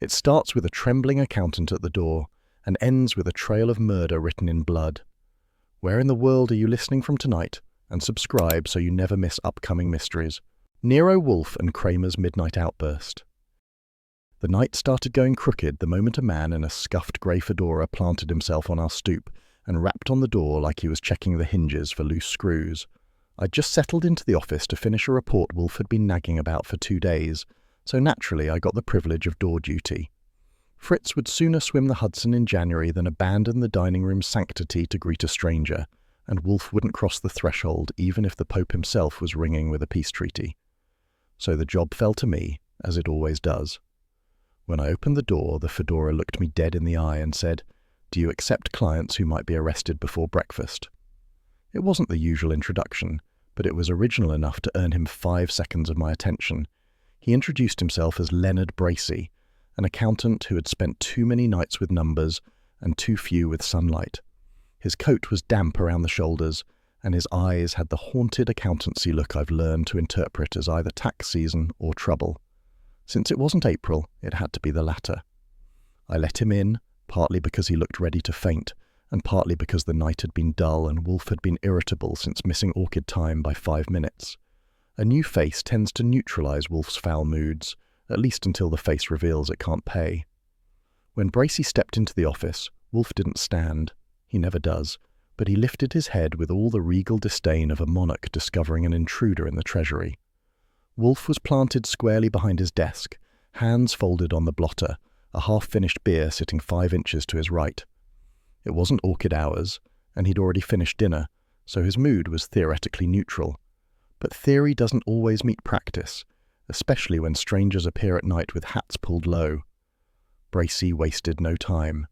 It starts with a trembling accountant at the door and ends with a trail of murder written in blood. Where in the world are you listening from tonight? And subscribe so you never miss upcoming mysteries. Nero Wolfe and Cramer's Midnight Outburst. The night started going crooked the moment a man in a scuffed grey fedora planted himself on our stoop and rapped on the door like he was checking the hinges for loose screws. I'd just settled into the office to finish a report Wolfe had been nagging about for 2 days, so naturally I got the privilege of door duty. Fritz would sooner swim the Hudson in January than abandon the dining room sanctity to greet a stranger, and Wolfe wouldn't cross the threshold even if the Pope himself was ringing with a peace treaty. So the job fell to me, as it always does. When I opened the door, the fedora looked me dead in the eye and said, "Do you accept clients who might be arrested before breakfast?" It wasn't the usual introduction, but it was original enough to earn him 5 seconds of my attention. He introduced himself as Leonard Bracey, an accountant who had spent too many nights with numbers and too few with sunlight. His coat was damp around the shoulders, and his eyes had the haunted accountancy look I've learned to interpret as either tax season or trouble. Since it wasn't April, it had to be the latter. I let him in, partly because he looked ready to faint, and partly because the night had been dull and Wolfe had been irritable since missing orchid time by 5 minutes. A new face tends to neutralize Wolfe's foul moods, at least until the face reveals it can't pay. When Bracey stepped into the office, Wolfe didn't stand. He never does, but he lifted his head with all the regal disdain of a monarch discovering an intruder in the treasury. Wolfe was planted squarely behind his desk, hands folded on the blotter, a half-finished beer sitting 5 inches to his right. It wasn't orchid hours, and he'd already finished dinner, so his mood was theoretically neutral. But theory doesn't always meet practice, especially when strangers appear at night with hats pulled low. Bracey wasted no time.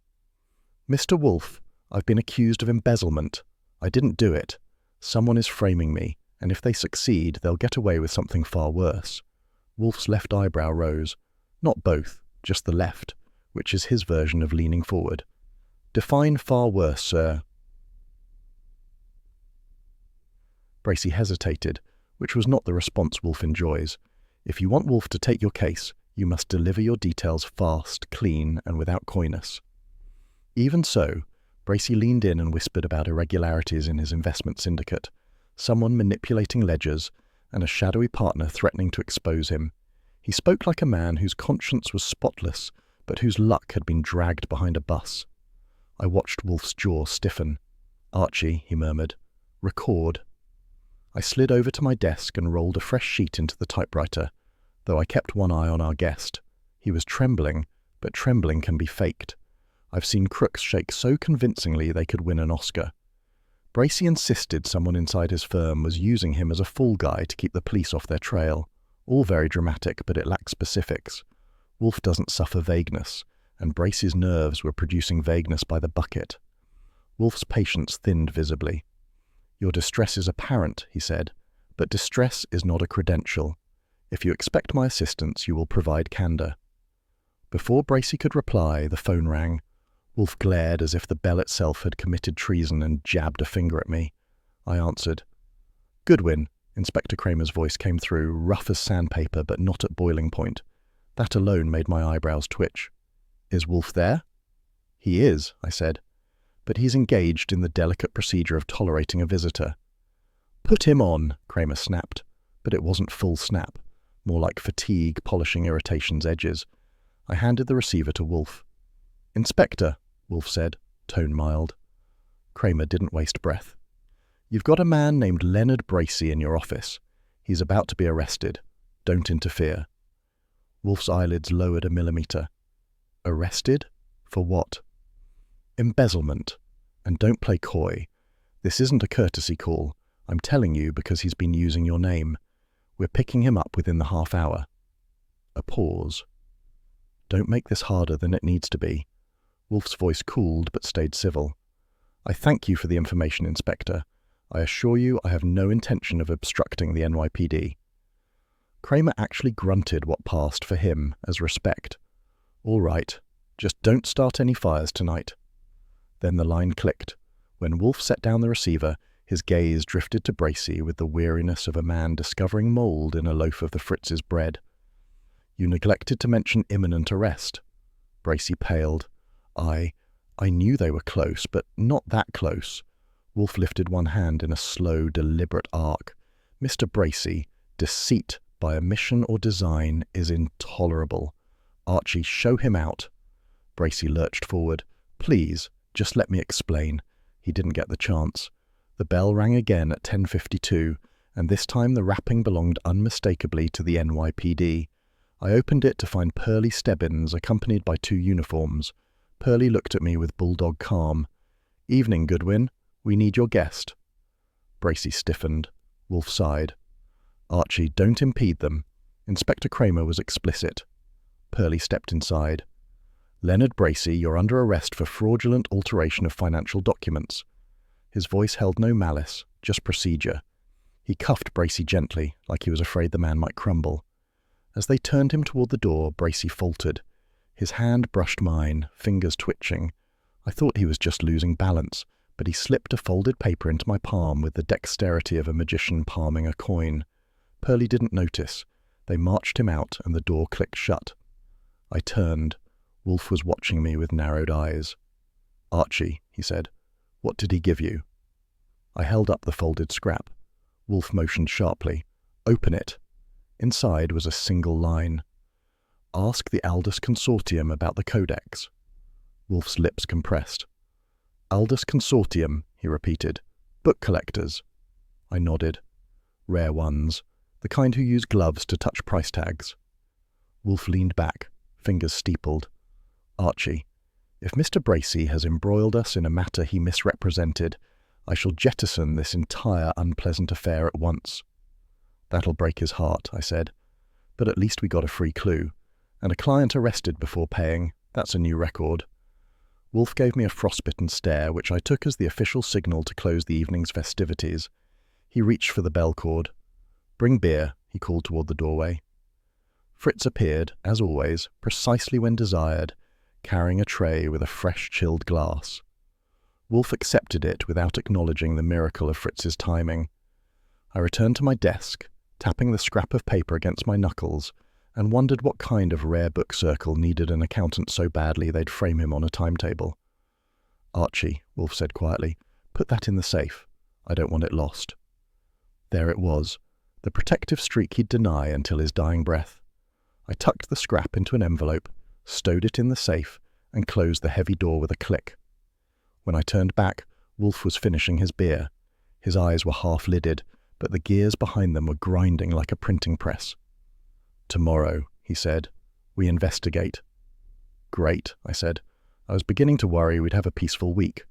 "Mr. Wolfe, I've been accused of embezzlement. I didn't do it. Someone is framing me, and if they succeed, they'll get away with something far worse." Wolfe's left eyebrow rose. Not both, just the left, which is his version of leaning forward. "Define far worse, sir." Bracey hesitated, which was not the response Wolfe enjoys. If you want Wolfe to take your case, you must deliver your details fast, clean, and without coyness. Even so, Bracey leaned in and whispered about irregularities in his investment syndicate, someone manipulating ledgers, and a shadowy partner threatening to expose him. He spoke like a man whose conscience was spotless, but whose luck had been dragged behind a bus. I watched Wolfe's jaw stiffen. "Archie," he murmured, "record." I slid over to my desk and rolled a fresh sheet into the typewriter, though I kept one eye on our guest. He was trembling, but trembling can be faked. I've seen crooks shake so convincingly they could win an Oscar. Bracey insisted someone inside his firm was using him as a fall guy to keep the police off their trail. All very dramatic, but it lacks specifics. Wolfe doesn't suffer vagueness, and Bracey's nerves were producing vagueness by the bucket. Wolfe's patience thinned visibly. "Your distress is apparent," he said, "but distress is not a credential. If you expect my assistance, you will provide candor." Before Bracey could reply, the phone rang. Wolfe glared as if the bell itself had committed treason and jabbed a finger at me. I answered. "Goodwin," Inspector Cramer's voice came through, rough as sandpaper but not at boiling point. That alone made my eyebrows twitch. "Is Wolfe there?" "He is," I said, "but he's engaged in the delicate procedure of tolerating a visitor." "Put him on," Cramer snapped, but it wasn't full snap, more like fatigue polishing irritation's edges. I handed the receiver to Wolfe. "Inspector," Wolfe said, tone mild. Cramer didn't waste breath. "You've got a man named Leonard Bracey in your office. He's about to be arrested. Don't interfere." Wolfe's eyelids lowered a millimeter. "Arrested? For what?" "Embezzlement. And don't play coy. This isn't a courtesy call. I'm telling you because he's been using your name. We're picking him up within the half hour." A pause. "Don't make this harder than it needs to be." Wolfe's voice cooled but stayed civil. "I thank you for the information, Inspector. I assure you I have no intention of obstructing the NYPD." Cramer actually grunted what passed for him as respect. "All right, just don't start any fires tonight." Then the line clicked. When Wolfe set down the receiver, his gaze drifted to Bracey with the weariness of a man discovering mould in a loaf of the Fritz's bread. "You neglected to mention imminent arrest." Bracey paled. I knew they were close, but not that close. Wolfe lifted one hand in a slow, deliberate arc. Mr. Bracey, deceit by omission or design is intolerable. Archie, show him out. Bracey lurched forward. Please, just let me explain. He didn't get the chance. The bell rang again at 10:52, and this time the rapping belonged unmistakably to the NYPD. I opened it to find Pearlie Stebbins, accompanied by 2 uniforms. Pearlie looked at me with bulldog calm. Evening, Goodwin. We need your guest. Bracey stiffened. Wolfe sighed. Archie, don't impede them. Inspector Cramer was explicit. Pearlie stepped inside. Leonard Bracey, you're under arrest for fraudulent alteration of financial documents. His voice held no malice, just procedure. He cuffed Bracey gently, like he was afraid the man might crumble. As they turned him toward the door, Bracey faltered. His hand brushed mine, fingers twitching. I thought he was just losing balance, but he slipped a folded paper into my palm with the dexterity of a magician palming a coin. Pearlie didn't notice. They marched him out, and the door clicked shut. I turned. Wolfe was watching me with narrowed eyes. Archie, he said, what did he give you? I held up the folded scrap. Wolfe motioned sharply. Open it. Inside was a single line. Ask the Aldous Consortium about the codex. Wolfe's lips compressed. Aldous Consortium, he repeated. Book collectors. I nodded. Rare ones. The kind who use gloves to touch price tags. Wolfe leaned back, fingers steepled. Archie, if Mr. Bracey has embroiled us in a matter he misrepresented, I shall jettison this entire unpleasant affair at once. That'll break his heart, I said. But at least we got a free clue. And a client arrested before paying. That's a new record. Wolfe gave me a frostbitten stare, which I took as the official signal to close the evening's festivities. He reached for the bell cord. Bring beer, he called toward the doorway. Fritz appeared, as always, precisely when desired, carrying a tray with a fresh chilled glass. Wolfe accepted it without acknowledging the miracle of Fritz's timing. I returned to my desk, tapping the scrap of paper against my knuckles, and wondered what kind of rare book circle needed an accountant so badly they'd frame him on a timetable. Archie, Wolfe said quietly, put that in the safe. I don't want it lost. There it was, the protective streak he'd deny until his dying breath. I tucked the scrap into an envelope, stowed it in the safe, and closed the heavy door with a click. When I turned back, Wolfe was finishing his beer. His eyes were half-lidded, but the gears behind them were grinding like a printing press. Tomorrow, he said, we investigate. Great, I said. I was beginning to worry we'd have a peaceful week.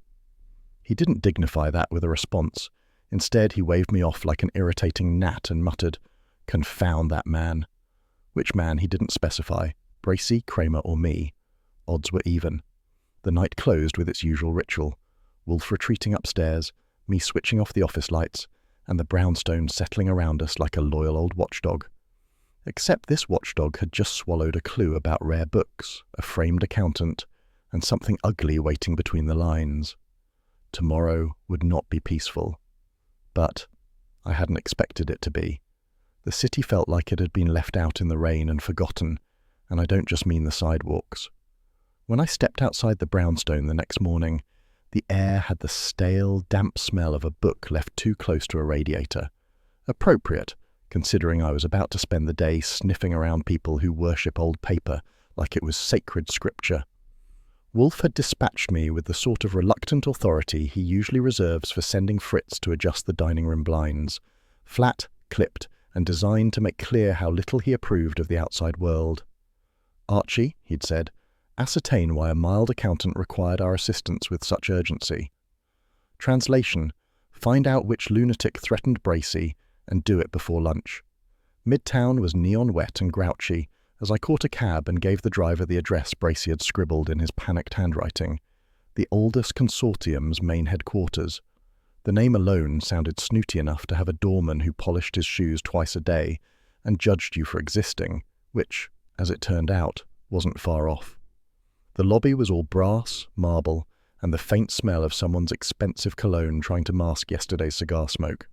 He didn't dignify that with a response. Instead, he waved me off like an irritating gnat and muttered, Confound that man. Which man he didn't specify, Bracey, Cramer, or me. Odds were even. The night closed with its usual ritual. Wolfe retreating upstairs, me switching off the office lights, and the brownstone settling around us like a loyal old watchdog. Except this watchdog had just swallowed a clue about rare books, a framed accountant, and something ugly waiting between the lines. Tomorrow would not be peaceful. But I hadn't expected it to be. The city felt like it had been left out in the rain and forgotten, and I don't just mean the sidewalks. When I stepped outside the brownstone the next morning, the air had the stale, damp smell of a book left too close to a radiator. Appropriate, considering I was about to spend the day sniffing around people who worship old paper like it was sacred scripture. Wolfe had dispatched me with the sort of reluctant authority he usually reserves for sending Fritz to adjust the dining room blinds, flat, clipped, and designed to make clear how little he approved of the outside world. Archie, he'd said, ascertain why a mild accountant required our assistance with such urgency. Translation, find out which lunatic threatened Bracey, and do it before lunch. Midtown was neon wet and grouchy as I caught a cab and gave the driver the address Bracey had scribbled in his panicked handwriting, the Aldous Consortium's main headquarters. The name alone sounded snooty enough to have a doorman who polished his shoes twice a day and judged you for existing, which, as it turned out, wasn't far off. The lobby was all brass, marble, and the faint smell of someone's expensive cologne trying to mask yesterday's cigar smoke.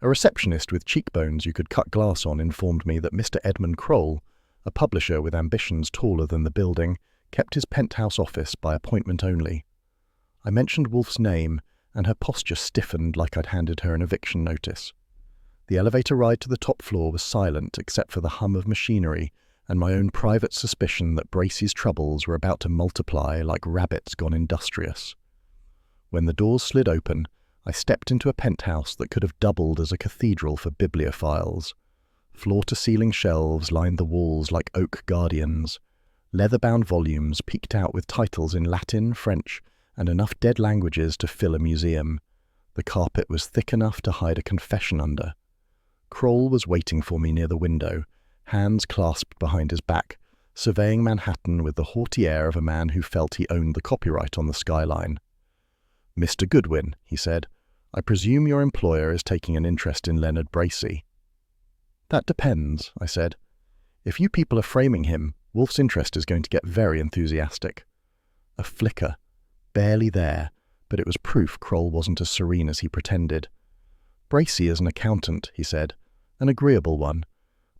A receptionist with cheekbones you could cut glass on informed me that Mr. Edmund Kroll, a publisher with ambitions taller than the building, kept his penthouse office by appointment only. I mentioned Wolfe's name, and her posture stiffened like I'd handed her an eviction notice. The elevator ride to the top floor was silent except for the hum of machinery and my own private suspicion that Bracey's troubles were about to multiply like rabbits gone industrious. When the doors slid open, I stepped into a penthouse that could have doubled as a cathedral for bibliophiles. Floor-to-ceiling shelves lined the walls like oak guardians. Leather-bound volumes peeked out with titles in Latin, French, and enough dead languages to fill a museum. The carpet was thick enough to hide a confession under. Kroll was waiting for me near the window, hands clasped behind his back, surveying Manhattan with the haughty air of a man who felt he owned the copyright on the skyline. "Mr. Goodwin," he said, "I presume your employer is taking an interest in Leonard Bracey." "That depends," I said. "If you people are framing him, Wolfe's interest is going to get very enthusiastic." A flicker, barely there, but it was proof Kroll wasn't as serene as he pretended. "Bracey is an accountant," he said, "an agreeable one,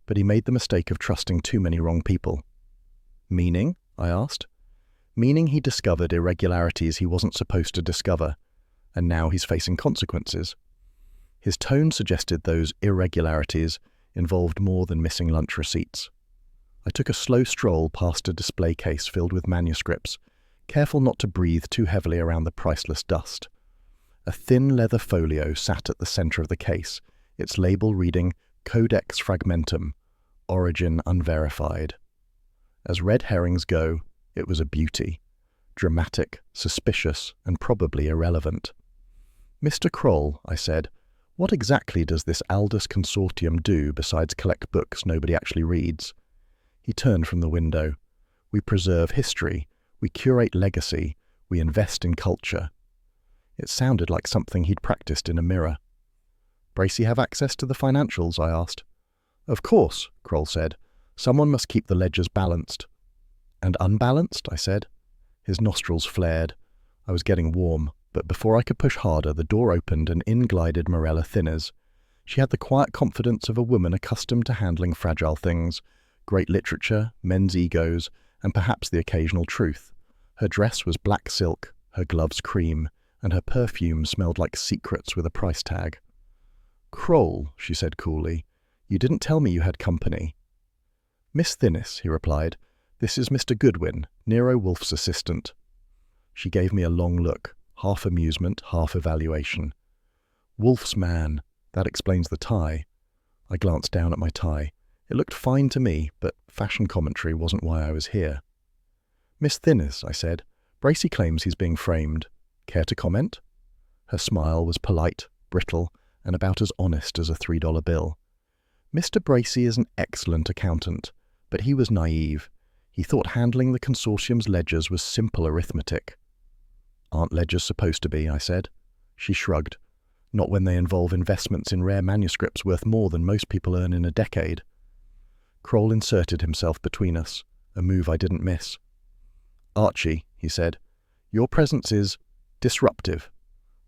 but he made the mistake of trusting too many wrong people." "Meaning?" I asked. "Meaning he discovered irregularities he wasn't supposed to discover, and now he's facing consequences." His tone suggested those irregularities involved more than missing lunch receipts. I took a slow stroll past a display case filled with manuscripts, careful not to breathe too heavily around the priceless dust. A thin leather folio sat at the center of the case, its label reading Codex Fragmentum, Origin Unverified. As red herrings go, it was a beauty. Dramatic, suspicious, and probably irrelevant. "Mr. Kroll," I said, "what exactly does this Aldous Consortium do besides collect books nobody actually reads?" He turned from the window. "We preserve history, we curate legacy, we invest in culture." It sounded like something he'd practiced in a mirror. "Bracey have access to the financials?" I asked. "Of course," Kroll said. "Someone must keep the ledgers balanced." "And unbalanced?" I said. His nostrils flared. I was getting warm, but before I could push harder, the door opened and in glided Morella Thinners. She had the quiet confidence of a woman accustomed to handling fragile things, great literature, men's egos, and perhaps the occasional truth. Her dress was black silk, her gloves cream, and her perfume smelled like secrets with a price tag. "Kroll," she said coolly, "you didn't tell me you had company." "Miss Thinnis," he replied, "this is Mr. Goodwin, Nero Wolfe's assistant." She gave me a long look, half amusement, half evaluation. "Wolfe's man, that explains the tie." I glanced down at my tie. It looked fine to me, but fashion commentary wasn't why I was here. "Miss Thinnis," I said, "Bracey claims he's being framed. Care to comment?" Her smile was polite, brittle, and about as honest as a $3 bill. "Mr. Bracey is an excellent accountant, but he was naive. He thought handling the consortium's ledgers was simple arithmetic." "Aren't ledgers supposed to be?" I said. She shrugged. "Not when they involve investments in rare manuscripts worth more than most people earn in a decade." Kroll inserted himself between us, a move I didn't miss. "Archie," he said, "your presence is disruptive.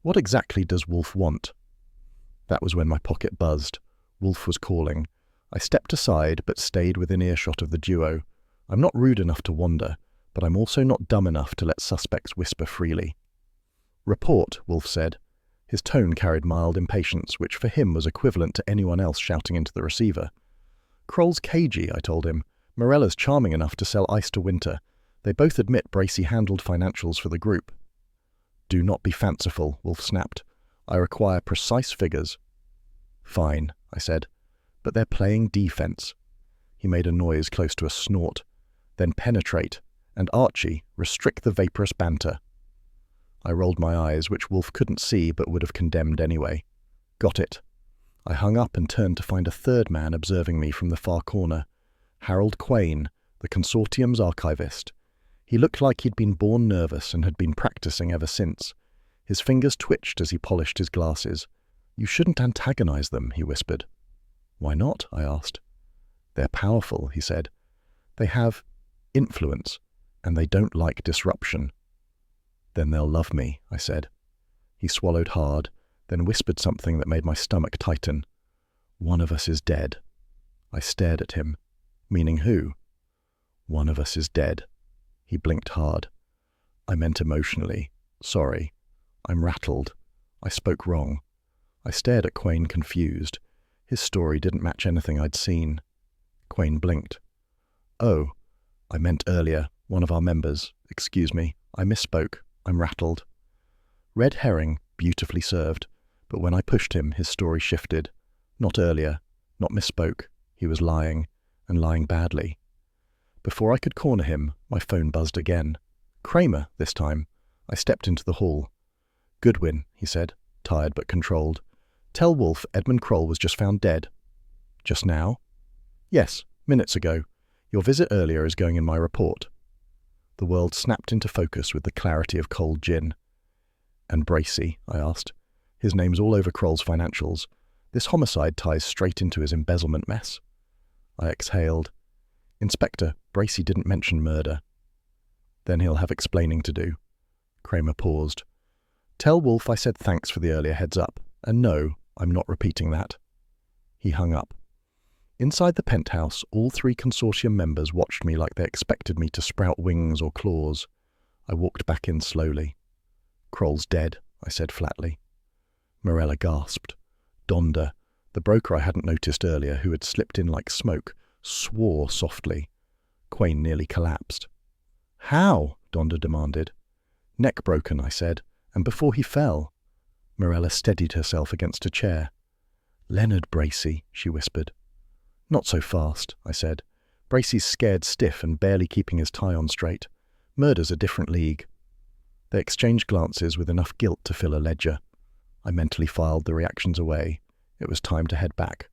What exactly does Wolfe want?" That was when my pocket buzzed. Wolfe was calling. I stepped aside, but stayed within earshot of the duo. I'm not rude enough to wander, but I'm also not dumb enough to let suspects whisper freely. "Report," Wolfe said. His tone carried mild impatience, which for him was equivalent to anyone else shouting into the receiver. "Kroll's cagey," I told him. "Morella's charming enough to sell ice to Winter. They both admit Bracey handled financials for the group." "Do not be fanciful," Wolfe snapped. "I require precise figures." "Fine," I said, "but they're playing defense." He made a noise close to a snort. "Then penetrate, and Archie, restrict the vaporous banter." I rolled my eyes, which Wolfe couldn't see but would have condemned anyway. "Got it." I hung up and turned to find a third man observing me from the far corner. Harold Quain, the consortium's archivist. He looked like he'd been born nervous and had been practicing ever since. His fingers twitched as he polished his glasses. "You shouldn't antagonize them," he whispered. "Why not?" I asked. "They're powerful," he said. "They have influence, and they don't like disruption." "Then they'll love me," I said. He swallowed hard, then whispered something that made my stomach tighten. "One of us is dead." I stared at him. "Meaning who?" "One of us is dead." He blinked hard. I meant emotionally. Sorry. I'm rattled. I spoke wrong. I stared at Quain, confused. His story didn't match anything I'd seen. Quain blinked. Oh, I meant earlier, one of our members. Excuse me, I misspoke. I'm rattled. Red herring, beautifully served, but when I pushed him, his story shifted. Not earlier, not misspoke. He was lying, and lying badly. Before I could corner him, my phone buzzed again. Cramer, this time. I stepped into the hall. Goodwin, he said, tired but controlled. Tell Wolfe Edmund Kroll was just found dead. Just now? Yes, minutes ago. Your visit earlier is going in my report. The world snapped into focus with the clarity of cold gin. And Bracey, I asked. His name's all over Kroll's financials. This homicide ties straight into his embezzlement mess. I exhaled. Inspector, Bracey didn't mention murder. Then he'll have explaining to do. Cramer paused. Tell Wolfe I said thanks for the earlier heads up, and no, I'm not repeating that. He hung up. Inside the penthouse, all 3 consortium members watched me like they expected me to sprout wings or claws. I walked back in slowly. Kroll's dead, I said flatly. Morella gasped. Donda, the broker I hadn't noticed earlier, who had slipped in like smoke, swore softly. Quain nearly collapsed. How? Donda demanded. Neck broken, I said, and before he fell. Morella steadied herself against a chair. Leonard Bracey, she whispered. Not so fast, I said. Bracey's scared stiff and barely keeping his tie on straight. Murder's a different league. They exchanged glances with enough guilt to fill a ledger. I mentally filed the reactions away. It was time to head back.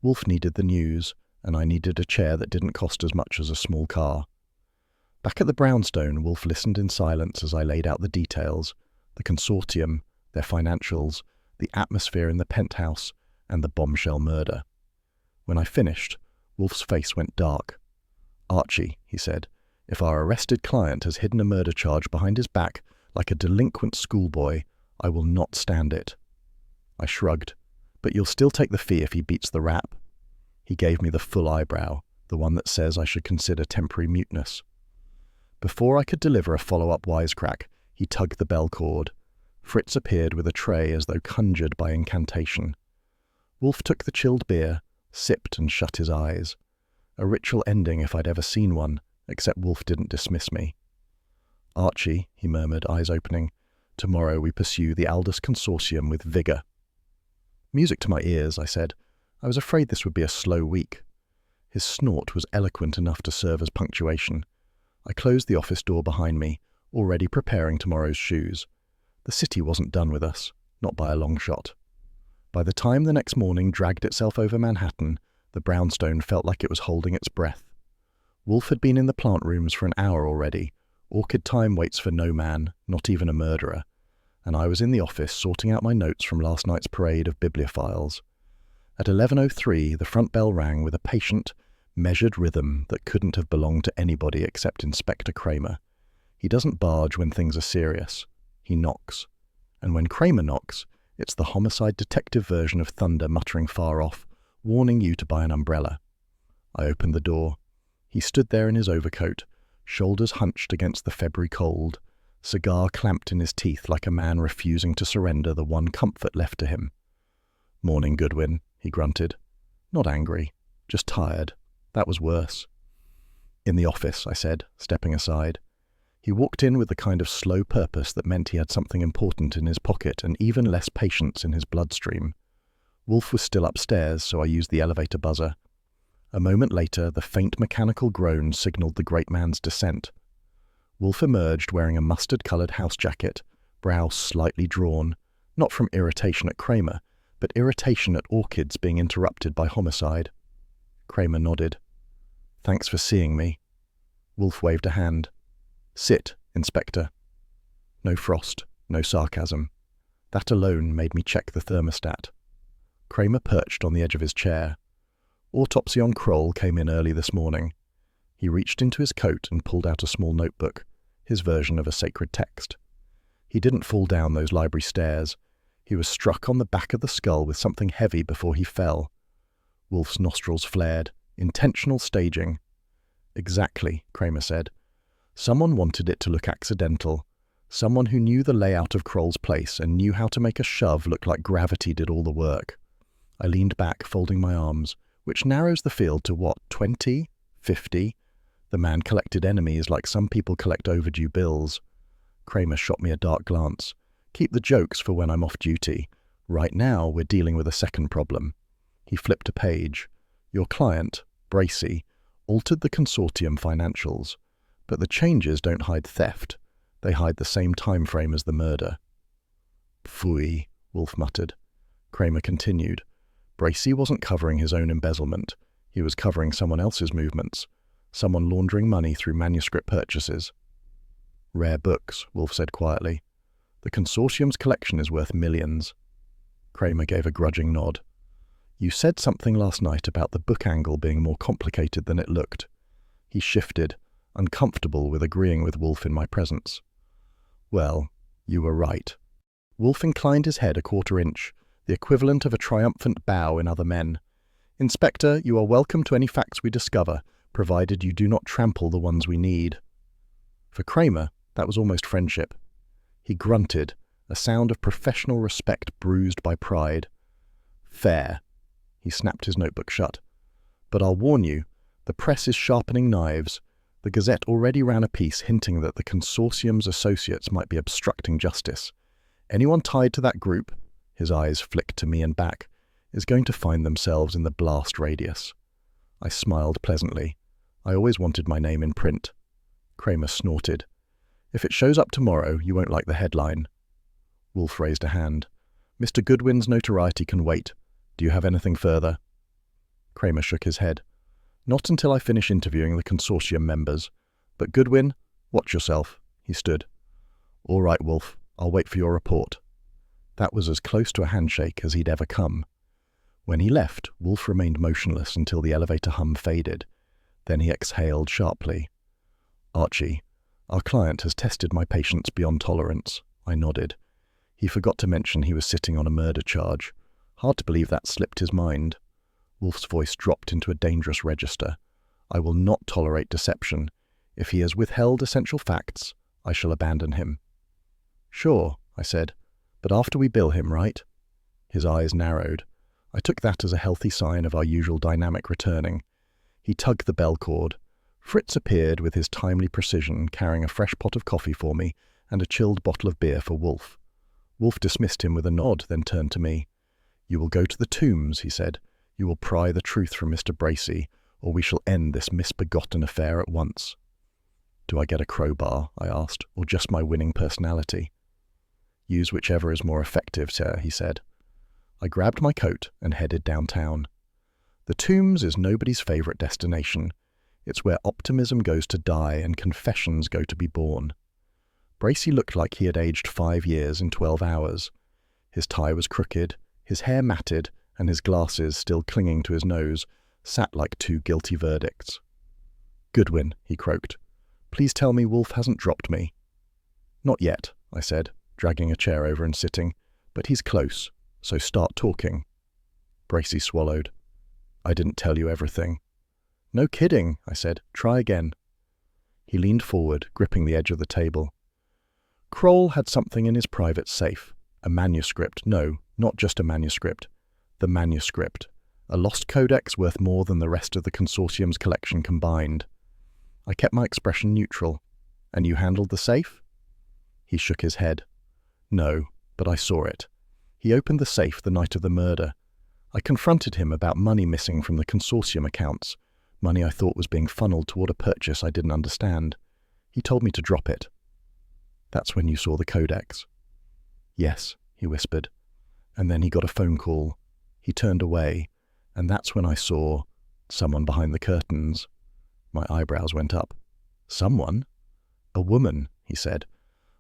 Wolfe needed the news, and I needed a chair that didn't cost as much as a small car. Back at the brownstone, Wolfe listened in silence as I laid out the details, the consortium, their financials, the atmosphere in the penthouse, and the bombshell murder. When I finished, Wolfe's face went dark. Archie, he said, if our arrested client has hidden a murder charge behind his back like a delinquent schoolboy, I will not stand it. I shrugged. But you'll still take the fee if he beats the rap. He gave me the full eyebrow, the one that says I should consider temporary muteness. Before I could deliver a follow-up wisecrack, he tugged the bell cord. Fritz appeared with a tray as though conjured by incantation. Wolfe took the chilled beer, sipped and shut his eyes. A ritual ending if I'd ever seen one, except Wolfe didn't dismiss me. Archie, he murmured, eyes opening, tomorrow we pursue the Aldous Consortium with vigour. Music to my ears, I said. I was afraid this would be a slow week. His snort was eloquent enough to serve as punctuation. I closed the office door behind me, already preparing tomorrow's shoes. The city wasn't done with us, not by a long shot. By the time the next morning dragged itself over Manhattan, the brownstone felt like it was holding its breath. Wolfe had been in the plant rooms for an hour already. Orchid time waits for no man, not even a murderer. And I was in the office sorting out my notes from last night's parade of bibliophiles. At 11:03, the front bell rang with a patient, measured rhythm that couldn't have belonged to anybody except Inspector Cramer. He doesn't barge when things are serious. He knocks. And when Cramer knocks, it's the homicide detective version of thunder muttering far off, warning you to buy an umbrella. I opened the door. He stood there in his overcoat, shoulders hunched against the February cold, cigar clamped in his teeth like a man refusing to surrender the one comfort left to him. "Morning, Goodwin," he grunted. Not angry, just tired. That was worse. "In the office," I said, stepping aside. He walked in with the kind of slow purpose that meant he had something important in his pocket and even less patience in his bloodstream. Wolfe was still upstairs, so I used the elevator buzzer. A moment later, the faint mechanical groan signaled the great man's descent. Wolfe emerged wearing a mustard-coloured house jacket, brow slightly drawn, not from irritation at Cramer, but irritation at orchids being interrupted by homicide. Cramer nodded. "Thanks for seeing me." Wolfe waved a hand. "Sit, Inspector." No frost, no sarcasm. That alone made me check the thermostat. Cramer perched on the edge of his chair. Autopsy on Kroll came in early this morning. He reached into his coat and pulled out a small notebook, his version of a sacred text. He didn't fall down those library stairs. He was struck on the back of the skull with something heavy before he fell. Wolfe's nostrils flared. Intentional staging. "Exactly," Cramer said. Someone wanted it to look accidental. Someone who knew the layout of Kroll's place and knew how to make a shove look like gravity did all the work. I leaned back, folding my arms, which narrows the field to what, 20? 50? The man collected enemies like some people collect overdue bills. Cramer shot me a dark glance. Keep the jokes for when I'm off duty. Right now, we're dealing with a second problem. He flipped a page. Your client, Bracey, altered the consortium financials. But the changes don't hide theft. They hide the same time frame as the murder. Phooey, Wolfe muttered. Cramer continued. Bracey wasn't covering his own embezzlement. He was covering someone else's movements. Someone laundering money through manuscript purchases. Rare books, Wolfe said quietly. The consortium's collection is worth millions. Cramer gave a grudging nod. You said something last night about the book angle being more complicated than it looked. He shifted, uncomfortable with agreeing with Wolfe in my presence. Well, you were right. Wolfe inclined his head a quarter inch, the equivalent of a triumphant bow in other men. Inspector, you are welcome to any facts we discover, provided you do not trample the ones we need. For Cramer, that was almost friendship. He grunted, a sound of professional respect bruised by pride. Fair. He snapped his notebook shut. But I'll warn you, the press is sharpening knives. The Gazette already ran a piece hinting that the consortium's associates might be obstructing justice. Anyone tied to that group, his eyes flicked to me and back, is going to find themselves in the blast radius. I smiled pleasantly. I always wanted my name in print. Cramer snorted. If it shows up tomorrow, you won't like the headline. Wolfe raised a hand. Mr. Goodwin's notoriety can wait. Do you have anything further? Cramer shook his head. Not until I finish interviewing the consortium members. But Goodwin, watch yourself. He stood. All right, Wolfe. I'll wait for your report. That was as close to a handshake as he'd ever come. When he left, Wolfe remained motionless until the elevator hum faded. Then he exhaled sharply. Archie, our client has tested my patience beyond tolerance. I nodded. He forgot to mention he was sitting on a murder charge. Hard to believe that slipped his mind. Wolfe's voice dropped into a dangerous register. I will not tolerate deception. If he has withheld essential facts, I shall abandon him. Sure, I said, but after we bill him, right? His eyes narrowed. I took that as a healthy sign of our usual dynamic returning. He tugged the bell cord. Fritz appeared with his timely precision, carrying a fresh pot of coffee for me and a chilled bottle of beer for Wolfe. Wolfe dismissed him with a nod, then turned to me. You will go to the Tombs, he said. You will pry the truth from Mr. Bracey, or we shall end this misbegotten affair at once. Do I get a crowbar, I asked, or just my winning personality? Use whichever is more effective, sir, he said. I grabbed my coat and headed downtown. The Tombs is nobody's favourite destination. It's where optimism goes to die and confessions go to be born. Bracey looked like he had aged 5 years in 12 hours. His tie was crooked, his hair matted, and his glasses, still clinging to his nose, sat like 2 guilty verdicts. Goodwin, he croaked. Please tell me Wolfe hasn't dropped me. Not yet, I said, dragging a chair over and sitting, but he's close, so start talking. Bracey swallowed. I didn't tell you everything. No kidding, I said. Try again. He leaned forward, gripping the edge of the table. Kroll had something in his private safe. A manuscript. No, not just a manuscript. The manuscript. A lost codex worth more than the rest of the consortium's collection combined. I kept my expression neutral. And you handled the safe? He shook his head. No, but I saw it. He opened the safe the night of the murder. I confronted him about money missing from the consortium accounts, money I thought was being funneled toward a purchase I didn't understand. He told me to drop it. That's when you saw the codex. Yes, he whispered. And then he got a phone call. He turned away, and that's when I saw someone behind the curtains. My eyebrows went up. Someone? A woman, he said.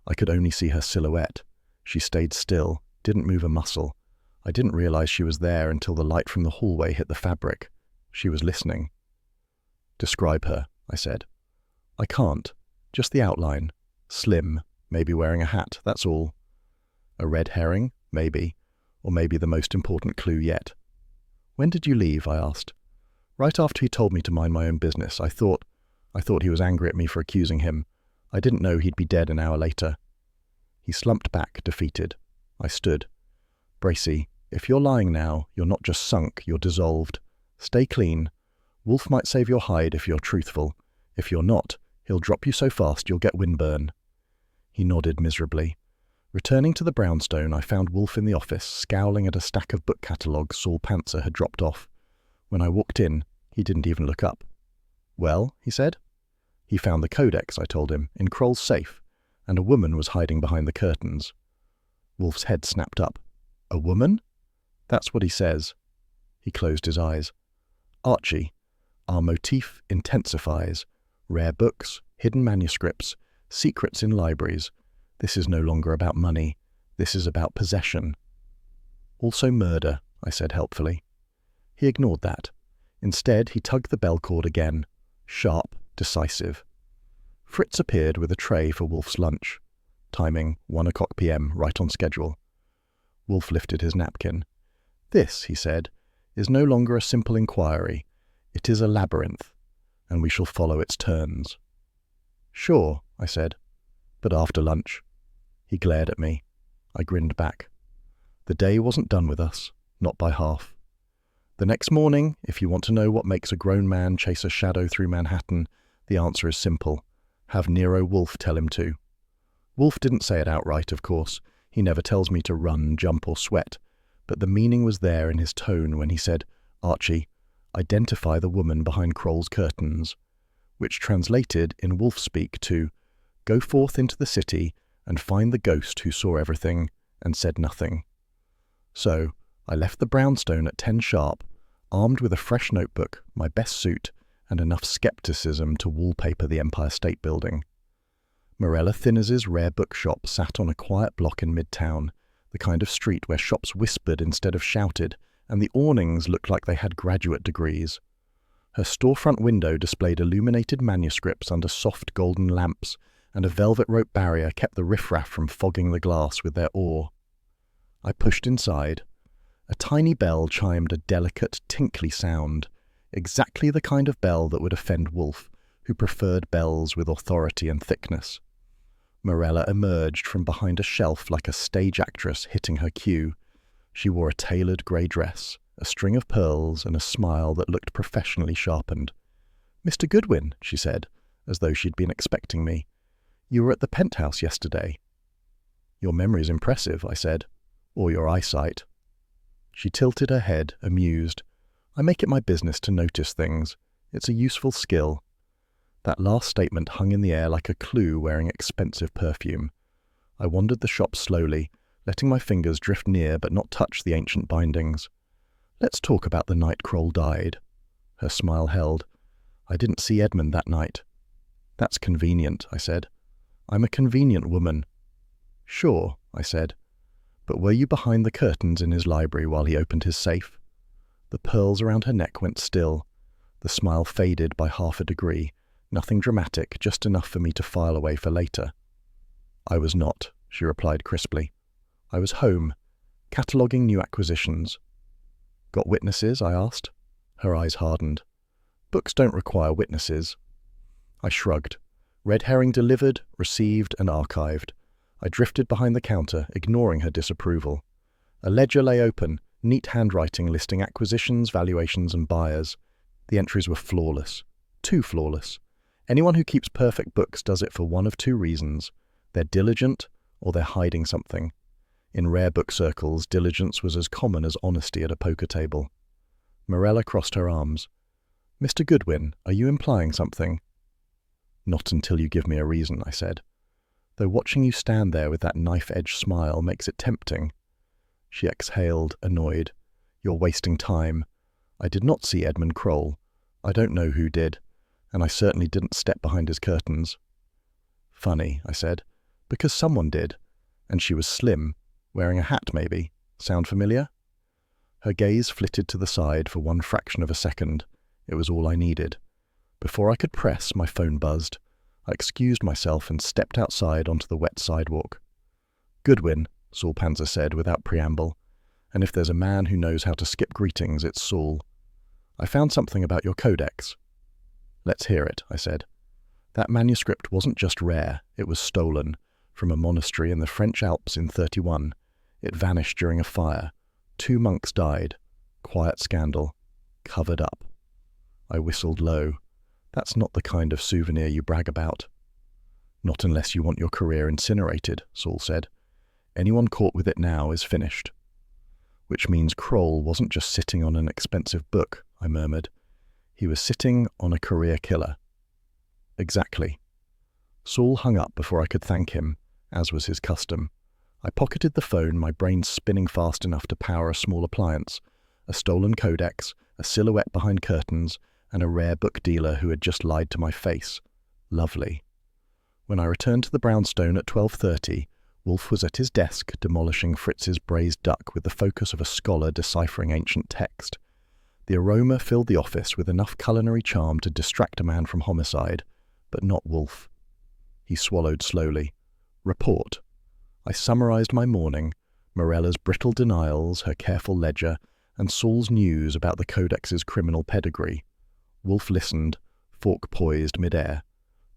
I could only see her silhouette. She stayed still, didn't move a muscle. I didn't realize she was there until the light from the hallway hit the fabric. She was listening. Describe her, I said. I can't. Just the outline. Slim, maybe wearing a hat, that's all. A red herring? Maybe. Or maybe the most important clue yet. When did you leave? I asked. Right after he told me to mind my own business. I thought he was angry at me for accusing him. I didn't know he'd be dead an hour later. He slumped back, defeated. I stood. Bracey, if you're lying now, you're not just sunk, you're dissolved. Stay clean. Wolfe might save your hide if you're truthful. If you're not, he'll drop you so fast you'll get windburn. He nodded miserably. Returning to the brownstone, I found Wolfe in the office, scowling at a stack of book catalogues Saul Pantzer had dropped off. When I walked in, he didn't even look up. Well, he said. He found the codex, I told him, in Kroll's safe, and a woman was hiding behind the curtains. Wolfe's head snapped up. A woman? That's what he says. He closed his eyes. Archie, our motif intensifies. Rare books, hidden manuscripts, secrets in libraries. This is no longer about money. This is about possession. Also murder, I said helpfully. He ignored that. Instead, he tugged the bell cord again. Sharp, decisive. Fritz appeared with a tray for Wolfe's lunch. Timing, 1:00 p.m., right on schedule. Wolfe lifted his napkin. This, he said, is no longer a simple inquiry. It is a labyrinth, and we shall follow its turns. Sure, I said, but after lunch. He glared at me. I grinned back. The day wasn't done with us, not by half. The next morning, if you want to know what makes a grown man chase a shadow through Manhattan, the answer is simple. Have Nero Wolfe tell him to. Wolfe didn't say it outright, of course. He never tells me to run, jump, or sweat. But the meaning was there in his tone when he said, Archie, identify the woman behind Kroll's curtains, which translated in Wolfe speak to, go forth into the city and find the ghost who saw everything and said nothing. So, I left the brownstone at 10 sharp, armed with a fresh notebook, my best suit, and enough skepticism to wallpaper the Empire State Building. Morella Thinners's rare bookshop sat on a quiet block in Midtown, the kind of street where shops whispered instead of shouted, and the awnings looked like they had graduate degrees. Her storefront window displayed illuminated manuscripts under soft golden lamps, and a velvet rope barrier kept the riffraff from fogging the glass with their ore. I pushed inside. A tiny bell chimed a delicate, tinkly sound, exactly the kind of bell that would offend Wolfe, who preferred bells with authority and thickness. Morella emerged from behind a shelf like a stage actress hitting her cue. She wore a tailored grey dress, a string of pearls, and a smile that looked professionally sharpened. "Mr. Goodwin," she said, as though she'd been expecting me. "You were at the penthouse yesterday." "Your memory's impressive," I said. "Or your eyesight." She tilted her head, amused. "I make it my business to notice things. It's a useful skill." That last statement hung in the air like a clue wearing expensive perfume. I wandered the shop slowly, letting my fingers drift near but not touch the ancient bindings. "Let's talk about the night Kroll died." Her smile held. "I didn't see Edmund that night." "That's convenient," I said. "I'm a convenient woman." "Sure," I said. "But were you behind the curtains in his library while he opened his safe?" The pearls around her neck went still. The smile faded by half a degree. Nothing dramatic, just enough for me to file away for later. "I was not," she replied crisply. "I was home, cataloguing new acquisitions." "Got witnesses?" I asked. Her eyes hardened. "Books don't require witnesses." I shrugged. Red herring delivered, received, and archived. I drifted behind the counter, ignoring her disapproval. A ledger lay open, neat handwriting listing acquisitions, valuations, and buyers. The entries were flawless. Too flawless. Anyone who keeps perfect books does it for one of two reasons. They're diligent, or they're hiding something. In rare book circles, diligence was as common as honesty at a poker table. Morella crossed her arms. "Mr. Goodwin, are you implying something?" "Not until you give me a reason," I said. "Though watching you stand there with that knife-edge smile makes it tempting." She exhaled, annoyed. "You're wasting time. I did not see Edmund Kroll. I don't know who did. And I certainly didn't step behind his curtains." "Funny," I said, "because someone did. And she was slim, wearing a hat maybe. Sound familiar?" Her gaze flitted to the side for one fraction of a second. It was all I needed. Before I could press, my phone buzzed. I excused myself and stepped outside onto the wet sidewalk. "Goodwin," Saul Pantzer said without preamble. "And if there's a man who knows how to skip greetings, it's Saul. I found something about your codex." "Let's hear it," I said. That manuscript wasn't just rare, it was stolen from a monastery in the French Alps in 31. It vanished during a fire. 2 monks died. Quiet scandal. Covered up. I whistled low. That's not the kind of souvenir you brag about. Not unless you want your career incinerated, Saul said. Anyone caught with it now is finished. Which means Kroll wasn't just sitting on an expensive book, I murmured. He was sitting on a career killer. Exactly. Saul hung up before I could thank him, as was his custom. I pocketed the phone, my brain spinning fast enough to power a small appliance, a stolen codex, a silhouette behind curtains, and a rare book dealer who had just lied to my face. Lovely. When I returned to the brownstone at 12:30, Wolfe was at his desk demolishing Fritz's braised duck with the focus of a scholar deciphering ancient text. The aroma filled the office with enough culinary charm to distract a man from homicide, but not Wolfe. He swallowed slowly. Report. I summarized my morning, Morella's brittle denials, her careful ledger, and Saul's news about the Codex's criminal pedigree. Wolfe listened, fork poised mid-air.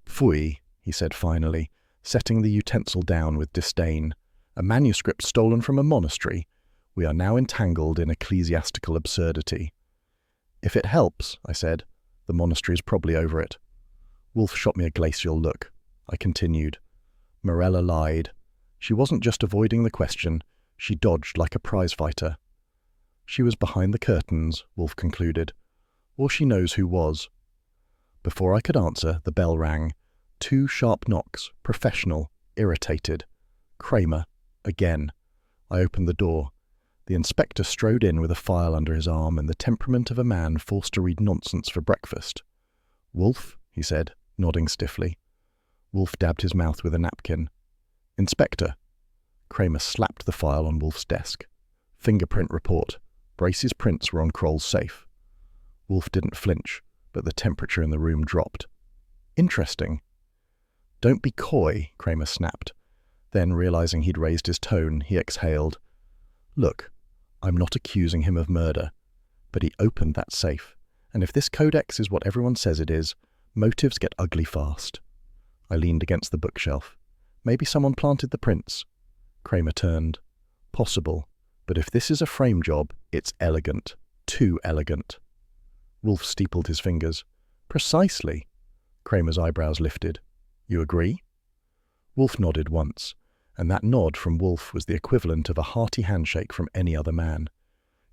Pfui, he said finally, setting the utensil down with disdain. A manuscript stolen from a monastery. We are now entangled in ecclesiastical absurdity. If it helps, I said, the monastery's probably over it. Wolfe shot me a glacial look. I continued. Morella lied. She wasn't just avoiding the question, she dodged like a prize-fighter. She was behind the curtains, Wolfe concluded. Or she knows who was. Before I could answer, the bell rang. 2 sharp knocks, professional, irritated. Cramer, again. I opened the door. The inspector strode in with a file under his arm and the temperament of a man forced to read nonsense for breakfast. Wolfe, he said, nodding stiffly. Wolfe dabbed his mouth with a napkin. Inspector. Cramer slapped the file on Wolfe's desk. Fingerprint report. Bracy's prints were on Kroll's safe. Wolfe didn't flinch, but the temperature in the room dropped. Interesting. Don't be coy, Cramer snapped. Then, realizing he'd raised his tone, he exhaled. Look, I'm not accusing him of murder, but he opened that safe, and if this codex is what everyone says it is, motives get ugly fast. I leaned against the bookshelf. Maybe someone planted the prints. Cramer turned. Possible, but if this is a frame job, it's elegant. Too elegant. Wolfe steepled his fingers. Precisely. Cramer's eyebrows lifted. You agree? Wolfe nodded once, and that nod from Wolfe was the equivalent of a hearty handshake from any other man.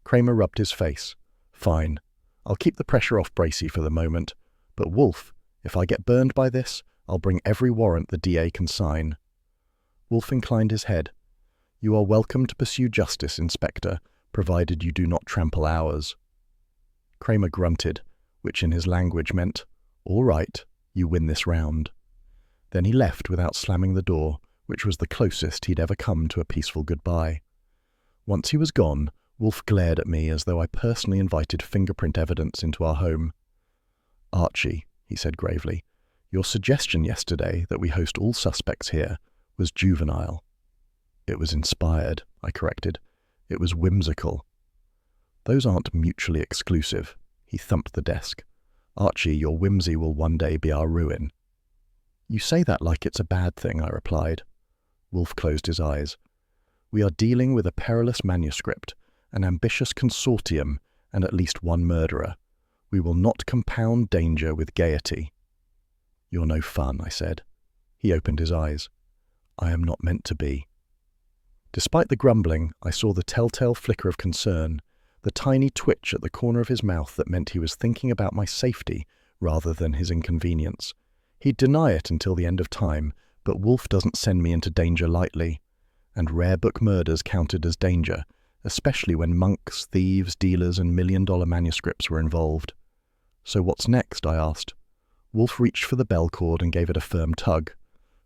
Cramer rubbed his face. Fine. I'll keep the pressure off Bracy for the moment, but Wolfe, if I get burned by this, I'll bring every warrant the DA can sign. Wolfe inclined his head. You are welcome to pursue justice, Inspector, provided you do not trample ours. Cramer grunted, which in his language meant, all right, you win this round. Then he left without slamming the door, which was the closest he'd ever come to a peaceful goodbye. Once he was gone, Wolfe glared at me as though I personally invited fingerprint evidence into our home. Archie, he said gravely, your suggestion yesterday that we host all suspects here was juvenile. It was inspired, I corrected. It was whimsical. Those aren't mutually exclusive. He thumped the desk. Archie, your whimsy will one day be our ruin. You say that like it's a bad thing, I replied. Wolfe closed his eyes. We are dealing with a perilous manuscript, an ambitious consortium, and at least one murderer. We will not compound danger with gaiety. You're no fun, I said. He opened his eyes. I am not meant to be. Despite the grumbling, I saw the telltale flicker of concern, the tiny twitch at the corner of his mouth that meant he was thinking about my safety rather than his inconvenience. He'd deny it until the end of time, but Wolfe doesn't send me into danger lightly, and rare book murders counted as danger, especially when monks, thieves, dealers, and million-dollar manuscripts were involved. So what's next? I asked. Wolfe reached for the bell cord and gave it a firm tug.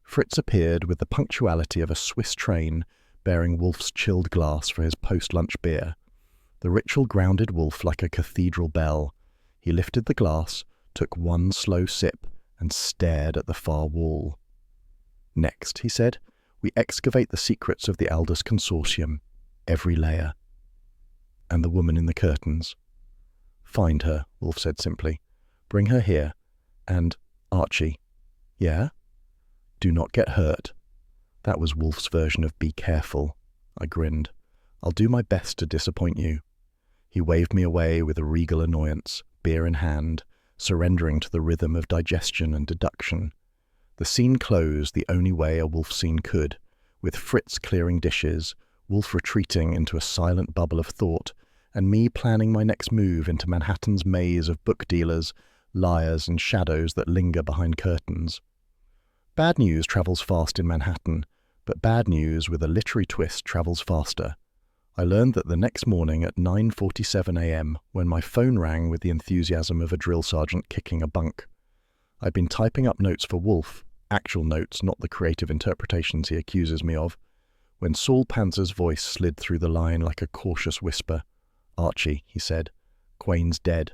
Fritz appeared with the punctuality of a Swiss train, bearing Wolfe's chilled glass for his post-lunch beer. The ritual grounded Wolfe like a cathedral bell. He lifted the glass, took one slow sip, and stared at the far wall. Next, he said, we excavate the secrets of the Aldous Consortium, every layer. And the woman in the curtains. Find her, Wolfe said simply. Bring her here. And, Archie. Yeah? Do not get hurt. That was Wolfe's version of be careful. I grinned. I'll do my best to disappoint you. He waved me away with a regal annoyance, beer in hand, surrendering to the rhythm of digestion and deduction. The scene closed the only way a Wolfe scene could, with Fritz clearing dishes, Wolfe retreating into a silent bubble of thought, and me planning my next move into Manhattan's maze of book dealers, liars, and shadows that linger behind curtains. Bad news travels fast in Manhattan, but bad news with a literary twist travels faster. I learned that the next morning at 9:47 a.m. when my phone rang with the enthusiasm of a drill sergeant kicking a bunk. I'd been typing up notes for Wolfe, actual notes, not the creative interpretations he accuses me of, when Saul Panzer's voice slid through the line like a cautious whisper. "Archie," he said, "Quain's dead."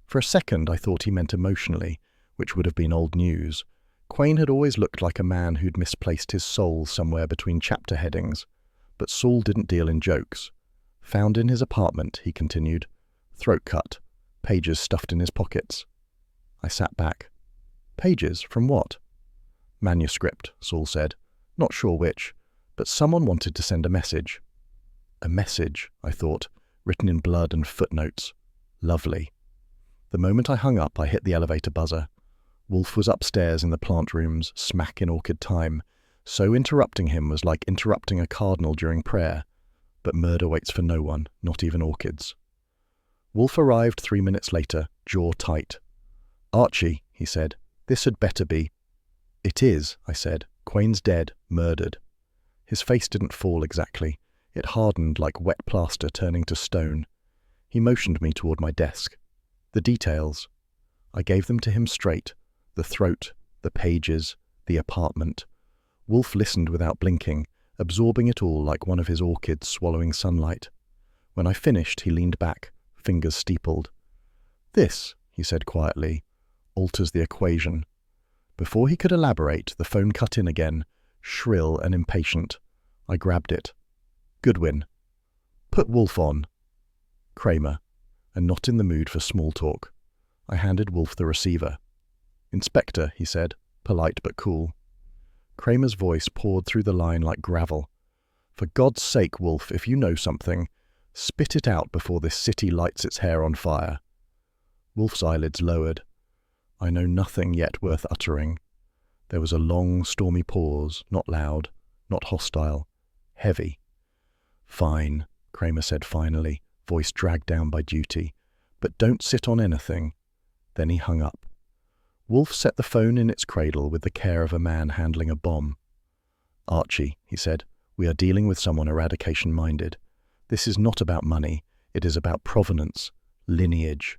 For a second I thought he meant emotionally, which would have been old news. Quain had always looked like a man who'd misplaced his soul somewhere between chapter headings. But Saul didn't deal in jokes. "Found in his apartment," he continued. "Throat cut. Pages stuffed in his pockets." I sat back. "Pages? From what?" "Manuscript," Saul said. "Not sure which, but someone wanted to send a message." A message, I thought, written in blood and footnotes. Lovely. The moment I hung up, I hit the elevator buzzer. Wolfe was upstairs in the plant rooms, smack in orchid time. So interrupting him was like interrupting a cardinal during prayer. But murder waits for no one, not even orchids. Wolfe arrived 3 minutes later, jaw tight. "Archie," he said, "this had better be." "It is," I said. "Quain's dead, murdered." His face didn't fall exactly. It hardened like wet plaster turning to stone. He motioned me toward my desk. "The details." I gave them to him straight. The throat, the pages, the apartment. Wolfe listened without blinking, absorbing it all like one of his orchids swallowing sunlight. When I finished, he leaned back, fingers steepled. "This," he said quietly, "alters the equation." Before he could elaborate, the phone cut in again, shrill and impatient. I grabbed it. "Goodwin." "Put Wolfe on." "Cramer," and not in the mood for small talk. I handed Wolfe the receiver. "Inspector," he said, polite but cool. Cramer's voice poured through the line like gravel. "For God's sake, Wolfe, if you know something, spit it out before this city lights its hair on fire." Wolfe's eyelids lowered. "I know nothing yet worth uttering." There was a long, stormy pause, not loud, not hostile, heavy. "Fine," Cramer said finally, voice dragged down by duty. "But don't sit on anything." Then he hung up. Wolfe set the phone in its cradle with the care of a man handling a bomb. "Archie," he said, "we are dealing with someone eradication-minded. This is not about money. It is about provenance, lineage."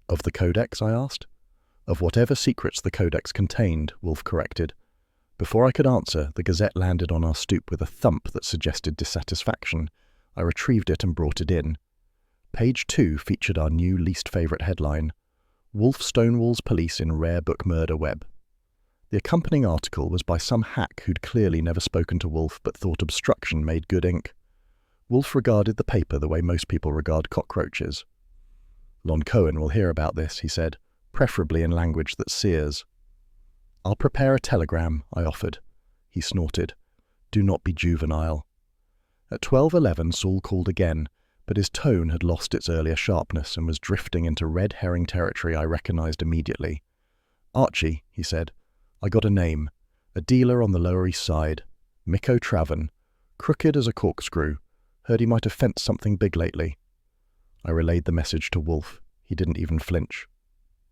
"Of the codex?" I asked. "Of whatever secrets the codex contained," Wolfe corrected. Before I could answer, the Gazette landed on our stoop with a thump that suggested dissatisfaction. I retrieved it and brought it in. Page 2 featured our new least favourite headline, "Wolfe Stonewalls Police in Rare Book Murder Web." The accompanying article was by some hack who'd clearly never spoken to Wolfe but thought obstruction made good ink. Wolfe regarded the paper the way most people regard cockroaches. "Lon Cohen will hear about this," he said, "preferably in language that sears." "I'll prepare a telegram," I offered. He snorted. "Do not be juvenile." At 12:11 Saul called again, but his tone had lost its earlier sharpness and was drifting into red herring territory I recognized immediately. "Archie," he said, "I got a name. A dealer on the Lower East Side. Mikko Traven. Crooked as a corkscrew. Heard he might have fenced something big lately." I relayed the message to Wolfe. He didn't even flinch.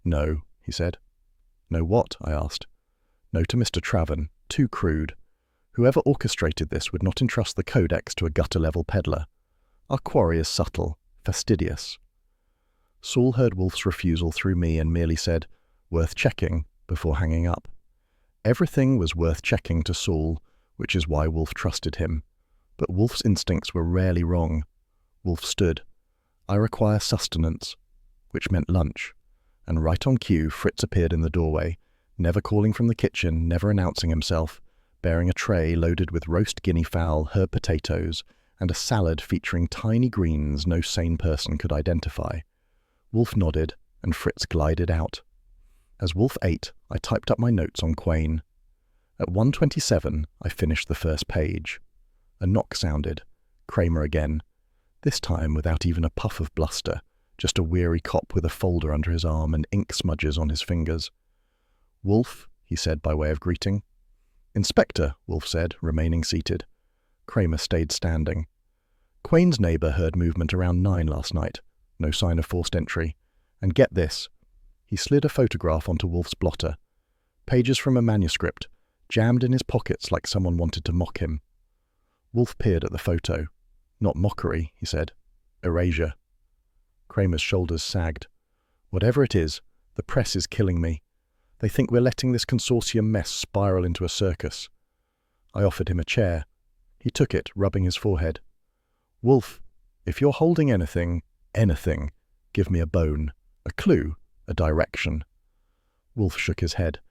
"No," he said. "No what?" I asked. "No to Mr. Traven. Too crude. Whoever orchestrated this would not entrust the codex to a gutter-level peddler. Our quarry is subtle, fastidious." Saul heard Wolfe's refusal through me and merely said, "Worth checking," before hanging up. Everything was worth checking to Saul, which is why Wolfe trusted him. But Wolfe's instincts were rarely wrong. Wolfe stood. "I require sustenance," which meant lunch. And right on cue, Fritz appeared in the doorway, never calling from the kitchen, never announcing himself, bearing a tray loaded with roast guinea fowl, herb potatoes, and a salad featuring tiny greens no sane person could identify. Wolfe nodded, and Fritz glided out. As Wolfe ate, I typed up my notes on Quain. At 1:27, I finished the first page. A knock sounded. Cramer again. This time without even a puff of bluster, just a weary cop with a folder under his arm and ink smudges on his fingers. "Wolfe," he said by way of greeting. "Inspector," Wolfe said, remaining seated. Cramer stayed standing. "Quain's neighbour heard movement around 9 last night. No sign of forced entry. And get this." He slid a photograph onto Wolfe's blotter. Pages from a manuscript, jammed in his pockets like someone wanted to mock him. Wolfe peered at the photo. "Not mockery," he said. "Erasure." Cramer's shoulders sagged. "Whatever it is, the press is killing me. They think we're letting this consortium mess spiral into a circus." I offered him a chair. He took it, rubbing his forehead. "Wolfe, if you're holding anything, give me a bone, a clue, a direction." Wolfe shook his head.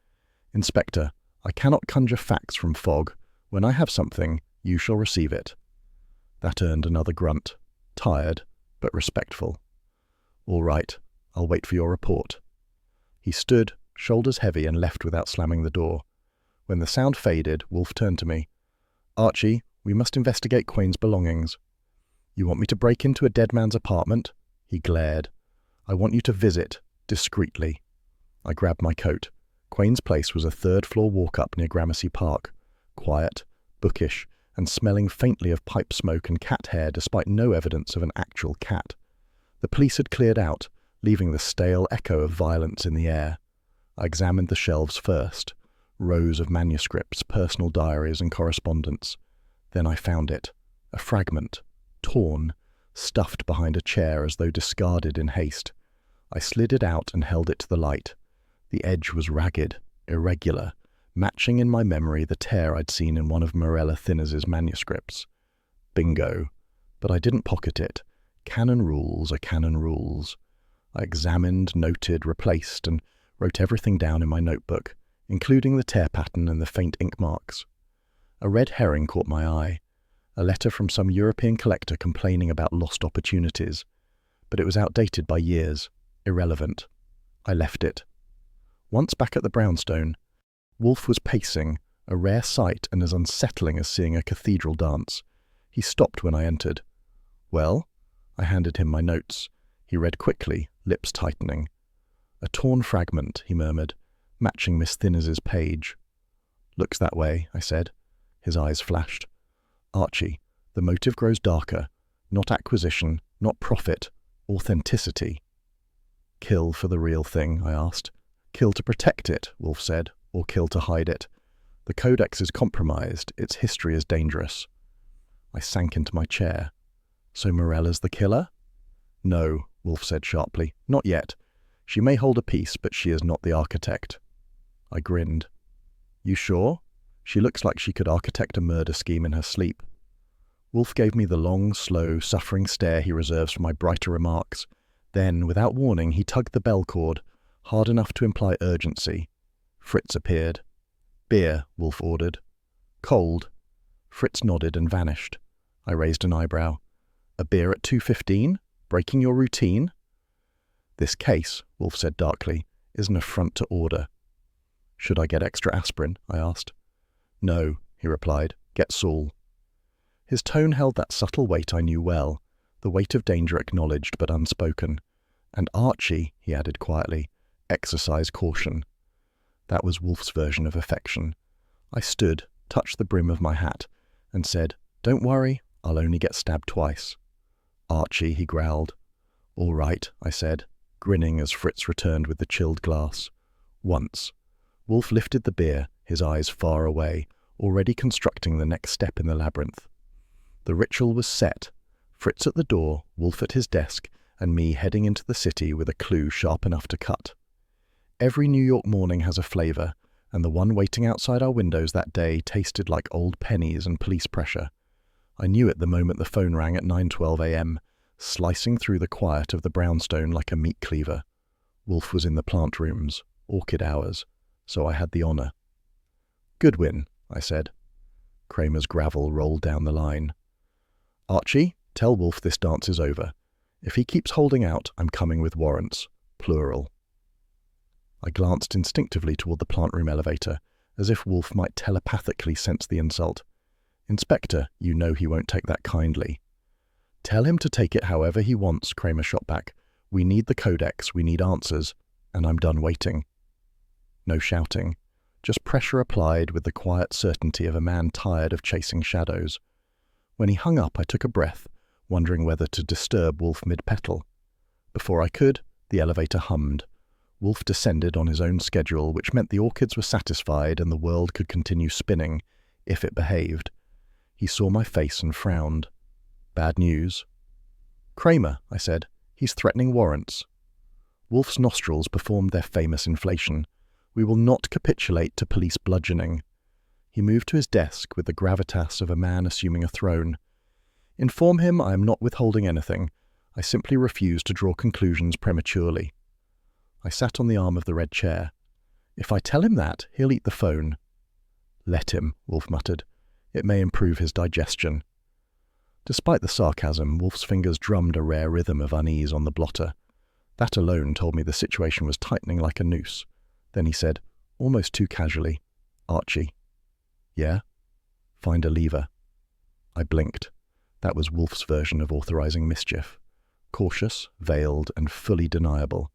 "Inspector, I cannot conjure facts from fog. When I have something, you shall receive it." That earned another grunt, tired, but respectful. "All right, I'll wait for your report." He stood, shoulders heavy, and left without slamming the door. When the sound faded, Wolfe turned to me. "Archie, we must investigate Quain's belongings." "You want me to break into a dead man's apartment?" He glared. "I want you to visit, discreetly." I grabbed my coat. Quain's place was a third-floor walk-up near Gramercy Park. Quiet, bookish, and smelling faintly of pipe smoke and cat hair despite no evidence of an actual cat. The police had cleared out, leaving the stale echo of violence in the air. I examined the shelves first. Rows of manuscripts, personal diaries, and correspondence. Then I found it. A fragment. Torn. Stuffed behind a chair as though discarded in haste. I slid it out and held it to the light. The edge was ragged, irregular, matching in my memory the tear I'd seen in one of Morella Thinners's manuscripts. Bingo. But I didn't pocket it. Canon rules are canon rules. I examined, noted, replaced, and wrote everything down in my notebook, including the tear pattern and the faint ink marks. A red herring caught my eye. A letter from some European collector complaining about lost opportunities. But it was outdated by years. Irrelevant. I left it. Once back at the brownstone, Wolfe was pacing, a rare sight and as unsettling as seeing a cathedral dance. He stopped when I entered. "Well?" I handed him my notes. He read quickly, lips tightening. "A torn fragment," he murmured, matching Miss Thinners's page. "Looks that way," I said. His eyes flashed. "Archie, the motive grows darker. Not acquisition, not profit, authenticity." "Kill for the real thing?" I asked. "Kill to protect it," Wolfe said, "or kill to hide it. The codex is compromised, its history is dangerous." I sank into my chair. "So Morella's the killer?" "No," Wolfe said sharply, "not yet. She may hold a piece, but she is not the architect." I grinned. "You sure? She looks like she could architect a murder scheme in her sleep." Wolfe gave me the long, slow, suffering stare he reserves for my brighter remarks. Then, without warning, he tugged the bell cord, hard enough to imply urgency. Fritz appeared. "Beer," Wolfe ordered. "Cold." Fritz nodded and vanished. I raised an eyebrow. "A beer at 2:15? Breaking your routine?" "This case," Wolfe said darkly, "is an affront to order." "Should I get extra aspirin?" I asked. "No," he replied. "Get Saul." His tone held that subtle weight I knew well, the weight of danger acknowledged but unspoken. "And Archie," he added quietly, "exercise caution." That was Wolfe's version of affection. I stood, touched the brim of my hat, and said, "Don't worry, I'll only get stabbed twice." "Archie," he growled. "All right," I said, grinning as Fritz returned with the chilled glass. "Once." Wolfe lifted the beer, his eyes far away, already constructing the next step in the labyrinth. The ritual was set. Fritz at the door, Wolfe at his desk, and me heading into the city with a clue sharp enough to cut. Every New York morning has a flavour, and the one waiting outside our windows that day tasted like old pennies and police pressure. I knew it the moment the phone rang at 9:12 a.m., slicing through the quiet of the brownstone like a meat cleaver. Wolfe was in the plant rooms, orchid hours, so I had the honour. "Goodwin," I said. Cramer's gravel rolled down the line. "Archie, tell Wolfe this dance is over. If he keeps holding out, I'm coming with warrants. Plural." I glanced instinctively toward the plant room elevator, as if Wolfe might telepathically sense the insult. "Inspector, you know he won't take that kindly." "Tell him to take it however he wants," Cramer shot back. "We need the codex, we need answers, and I'm done waiting." No shouting, just pressure applied with the quiet certainty of a man tired of chasing shadows. When he hung up, I took a breath, wondering whether to disturb Wolfe mid-petal. Before I could, the elevator hummed. Wolfe descended on his own schedule, which meant the orchids were satisfied and the world could continue spinning, if it behaved. He saw my face and frowned. "Bad news?" "Cramer," I said. "He's threatening warrants." Wolfe's nostrils performed their famous inflation. "We will not capitulate to police bludgeoning." He moved to his desk with the gravitas of a man assuming a throne. "Inform him I am not withholding anything. I simply refuse to draw conclusions prematurely." I sat on the arm of the red chair. "If I tell him that, he'll eat the phone." "Let him," Wolfe muttered. "It may improve his digestion." Despite the sarcasm, Wolfe's fingers drummed a rare rhythm of unease on the blotter. That alone told me the situation was tightening like a noose. Then he said, almost too casually, "Archie." "Yeah?" "Find a lever." I blinked. That was Wolfe's version of authorizing mischief. Cautious, veiled, and fully deniable.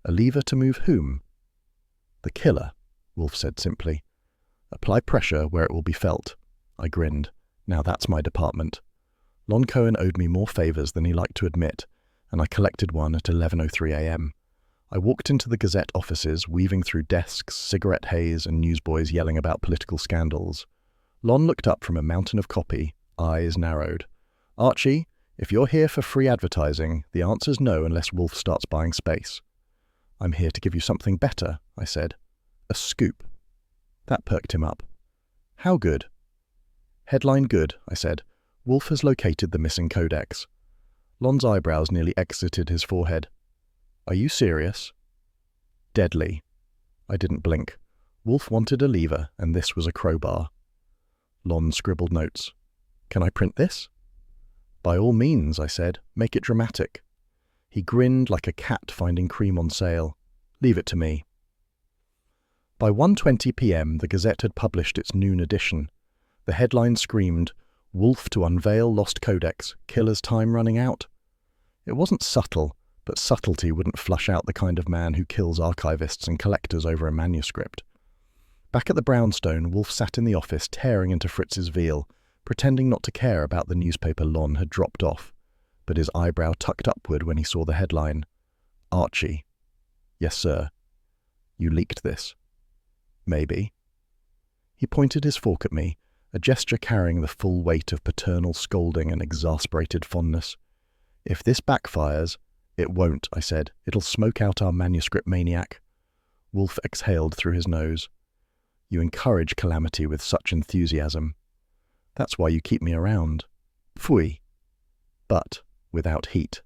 "A lever to move whom?" "The killer," Wolfe said simply. "Apply pressure where it will be felt." I grinned. Now that's my department. Lon Cohen owed me more favors than he liked to admit, and I collected one at 11:03 a.m. I walked into the Gazette offices, weaving through desks, cigarette haze, and newsboys yelling about political scandals. Lon looked up from a mountain of copy, eyes narrowed. "Archie, if you're here for free advertising, the answer's no unless Wolfe starts buying space." "I'm here to give you something better," I said. "A scoop." That perked him up. "How good?" "Headline good," I said. "Wolfe has located the missing codex." Lon's eyebrows nearly exited his forehead. "Are you serious?" "Deadly." I didn't blink. Wolfe wanted a lever, and this was a crowbar. Lon scribbled notes. "Can I print this?" "By all means," I said. "Make it dramatic." He grinned like a cat finding cream on sale. "Leave it to me." By 1:20 p.m. the Gazette had published its noon edition. The headline screamed, "Wolfe to unveil lost codex, killer's time running out." It wasn't subtle, but subtlety wouldn't flush out the kind of man who kills archivists and collectors over a manuscript. Back at the brownstone, Wolfe sat in the office tearing into Fritz's veal, pretending not to care about the newspaper Lon had dropped off, but his eyebrow tucked upward when he saw the headline. "Archie." "Yes, sir." "You leaked this." "Maybe." He pointed his fork at me, a gesture carrying the full weight of paternal scolding and exasperated fondness. "If this backfires—" "It won't," I said. "It'll smoke out our manuscript maniac." Wolfe exhaled through his nose. "You encourage calamity with such enthusiasm." "That's why you keep me around." "Pfui." But without heat.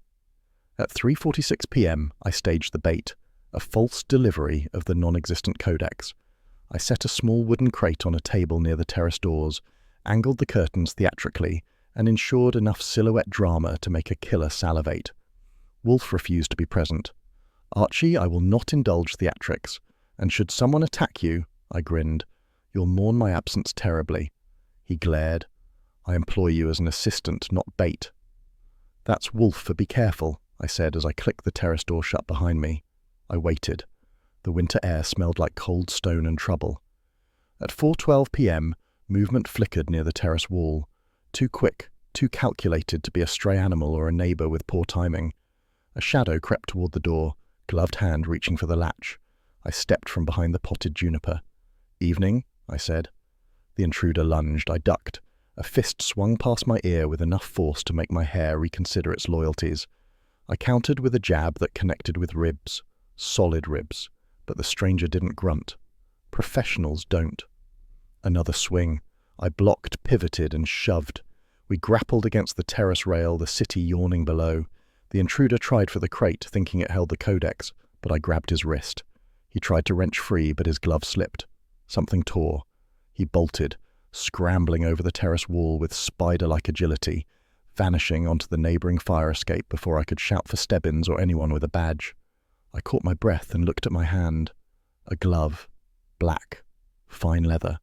At 3:46 p.m. I staged the bait, a false delivery of the non-existent codex. I set a small wooden crate on a table near the terrace doors, angled the curtains theatrically, and ensured enough silhouette drama to make a killer salivate. Wolfe refused to be present. "Archie, I will not indulge theatrics, and should someone attack you," I grinned, "you'll mourn my absence terribly." He glared. "I employ you as an assistant, not bait." "That's Wolfe for be careful," I said as I clicked the terrace door shut behind me. I waited. The winter air smelled like cold stone and trouble. At 4:12 p.m., movement flickered near the terrace wall. Too quick, too calculated to be a stray animal or a neighbor with poor timing. A shadow crept toward the door, gloved hand reaching for the latch. I stepped from behind the potted juniper. "Evening," I said. The intruder lunged. I ducked. A fist swung past my ear with enough force to make my hair reconsider its loyalties. I countered with a jab that connected with ribs. Solid ribs. But the stranger didn't grunt. Professionals don't. Another swing. I blocked, pivoted, and shoved. We grappled against the terrace rail, the city yawning below. The intruder tried for the crate, thinking it held the codex, but I grabbed his wrist. He tried to wrench free, but his glove slipped. Something tore. He bolted, scrambling over the terrace wall with spider-like agility, vanishing onto the neighboring fire escape before I could shout for Stebbins or anyone with a badge. I caught my breath and looked at my hand. A glove, black, fine leather,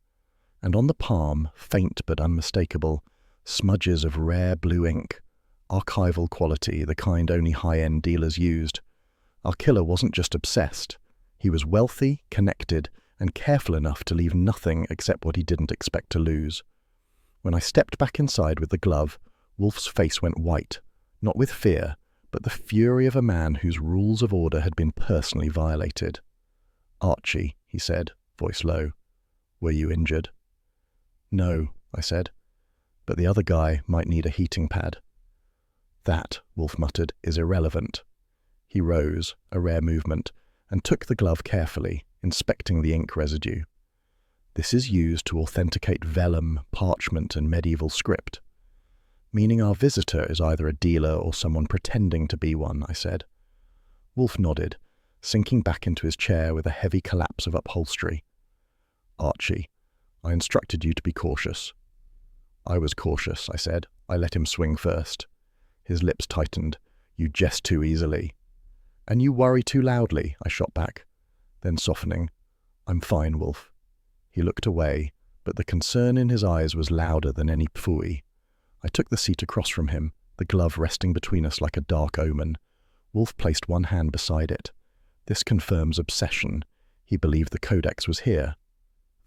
and on the palm, faint but unmistakable, smudges of rare blue ink, archival quality, the kind only high-end dealers used. Our killer wasn't just obsessed. He was wealthy, connected, and careful enough to leave nothing except what he didn't expect to lose. When I stepped back inside with the glove, Wolfe's face went white, not with fear, but the fury of a man whose rules of order had been personally violated. "Archie," he said, voice low, "were you injured?" "No," I said, "but the other guy might need a heating pad." "That," Wolfe muttered, "is irrelevant." He rose, a rare movement, and took the glove carefully, inspecting the ink residue. "This is used to authenticate vellum, parchment, and medieval script." "Meaning our visitor is either a dealer or someone pretending to be one," I said. Wolfe nodded, sinking back into his chair with a heavy collapse of upholstery. "Archie, I instructed you to be cautious." "I was cautious," I said. "I let him swing first." His lips tightened. "You jest too easily." "And you worry too loudly," I shot back. Then softening, "I'm fine, Wolfe." He looked away, but the concern in his eyes was louder than any phooey. I took the seat across from him, the glove resting between us like a dark omen. Wolfe placed one hand beside it. "This confirms obsession. He believed the codex was here."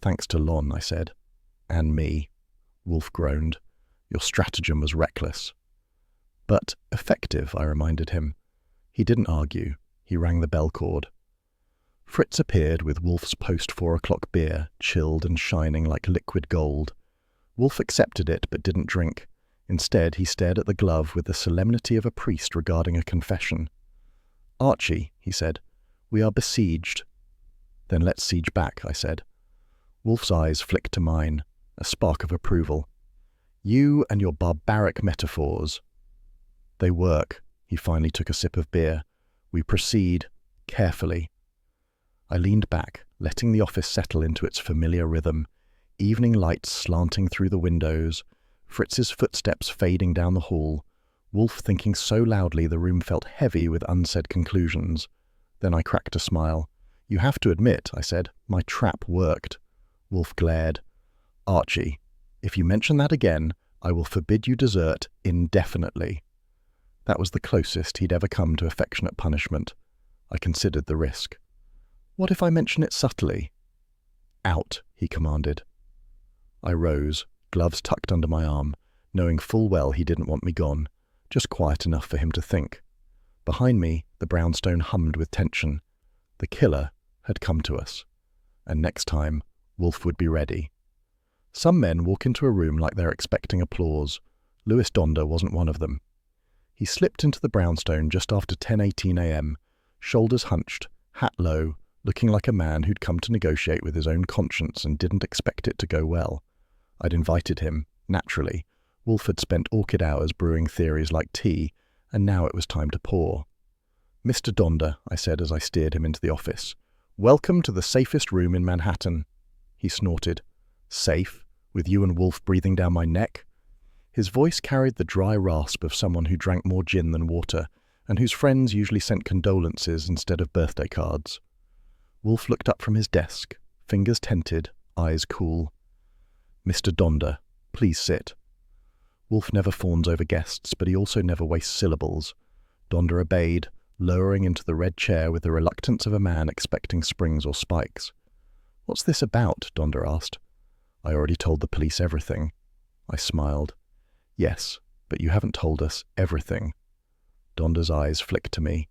"Thanks to Lon," I said. "And me." Wolfe groaned. "Your stratagem was reckless." "But effective," I reminded him. He didn't argue. He rang the bell cord. Fritz appeared with Wolfe's post-4 o'clock beer, chilled and shining like liquid gold. Wolfe accepted it but didn't drink. Instead, he stared at the glove with the solemnity of a priest regarding a confession. "Archie," he said, "we are besieged." "Then let's siege back," I said. Wolfe's eyes flicked to mine, a spark of approval. "You and your barbaric metaphors." "They work." He finally took a sip of beer. "We proceed carefully." I leaned back, letting the office settle into its familiar rhythm, evening lights slanting through the windows, Fritz's footsteps fading down the hall, Wolfe thinking so loudly the room felt heavy with unsaid conclusions. Then I cracked a smile. "You have to admit," I said, "my trap worked." Wolfe glared. "Archie, if you mention that again, I will forbid you dessert indefinitely." That was the closest he'd ever come to affectionate punishment. I considered the risk. "What if I mention it subtly?" "Out," he commanded. I rose, gloves tucked under my arm, knowing full well he didn't want me gone, just quiet enough for him to think. Behind me, the brownstone hummed with tension. The killer had come to us. And next time, Wolfe would be ready. Some men walk into a room like they're expecting applause. Louis Donder wasn't one of them. He slipped into the brownstone just after 10:18 a.m., shoulders hunched, hat low, looking like a man who'd come to negotiate with his own conscience and didn't expect it to go well. I'd invited him, naturally. Wolfe had spent orchid hours brewing theories like tea, and now it was time to pour. "Mr. Donder," I said as I steered him into the office, "welcome to the safest room in Manhattan." He snorted. "Safe? With you and Wolfe breathing down my neck?" His voice carried the dry rasp of someone who drank more gin than water, and whose friends usually sent condolences instead of birthday cards. Wolfe looked up from his desk, fingers tented, eyes cool. "Mr. Donder, please sit." Wolfe never fawns over guests, but he also never wastes syllables. Donder obeyed, lowering into the red chair with the reluctance of a man expecting springs or spikes. "What's this about?" Donder asked. "I already told the police everything." I smiled. "Yes, but you haven't told us everything." Donder's eyes flicked to me.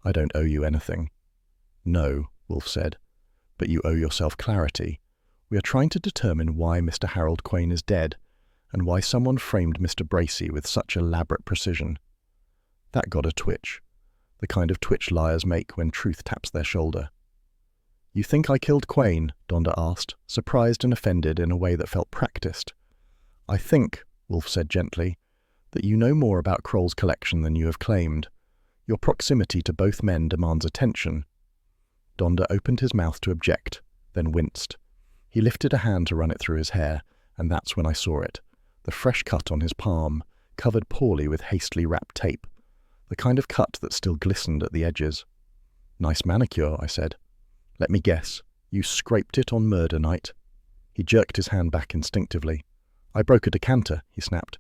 "I don't owe you anything." "No," Wolfe said, "but you owe yourself clarity. We are trying to determine why Mr. Harold Quayne is dead, and why someone framed Mr. Bracey with such elaborate precision." That got a twitch, the kind of twitch liars make when truth taps their shoulder. "You think I killed Quayne?" Donder asked, surprised and offended in a way that felt practiced. "I think," Wolfe said gently, "that you know more about Kroll's collection than you have claimed. Your proximity to both men demands attention." Donder opened his mouth to object, then winced. He lifted a hand to run it through his hair, and that's when I saw it. The fresh cut on his palm, covered poorly with hastily wrapped tape. The kind of cut that still glistened at the edges. "Nice manicure," I said. "Let me guess. You scraped it on murder night. He jerked his hand back instinctively. I broke a decanter, he snapped.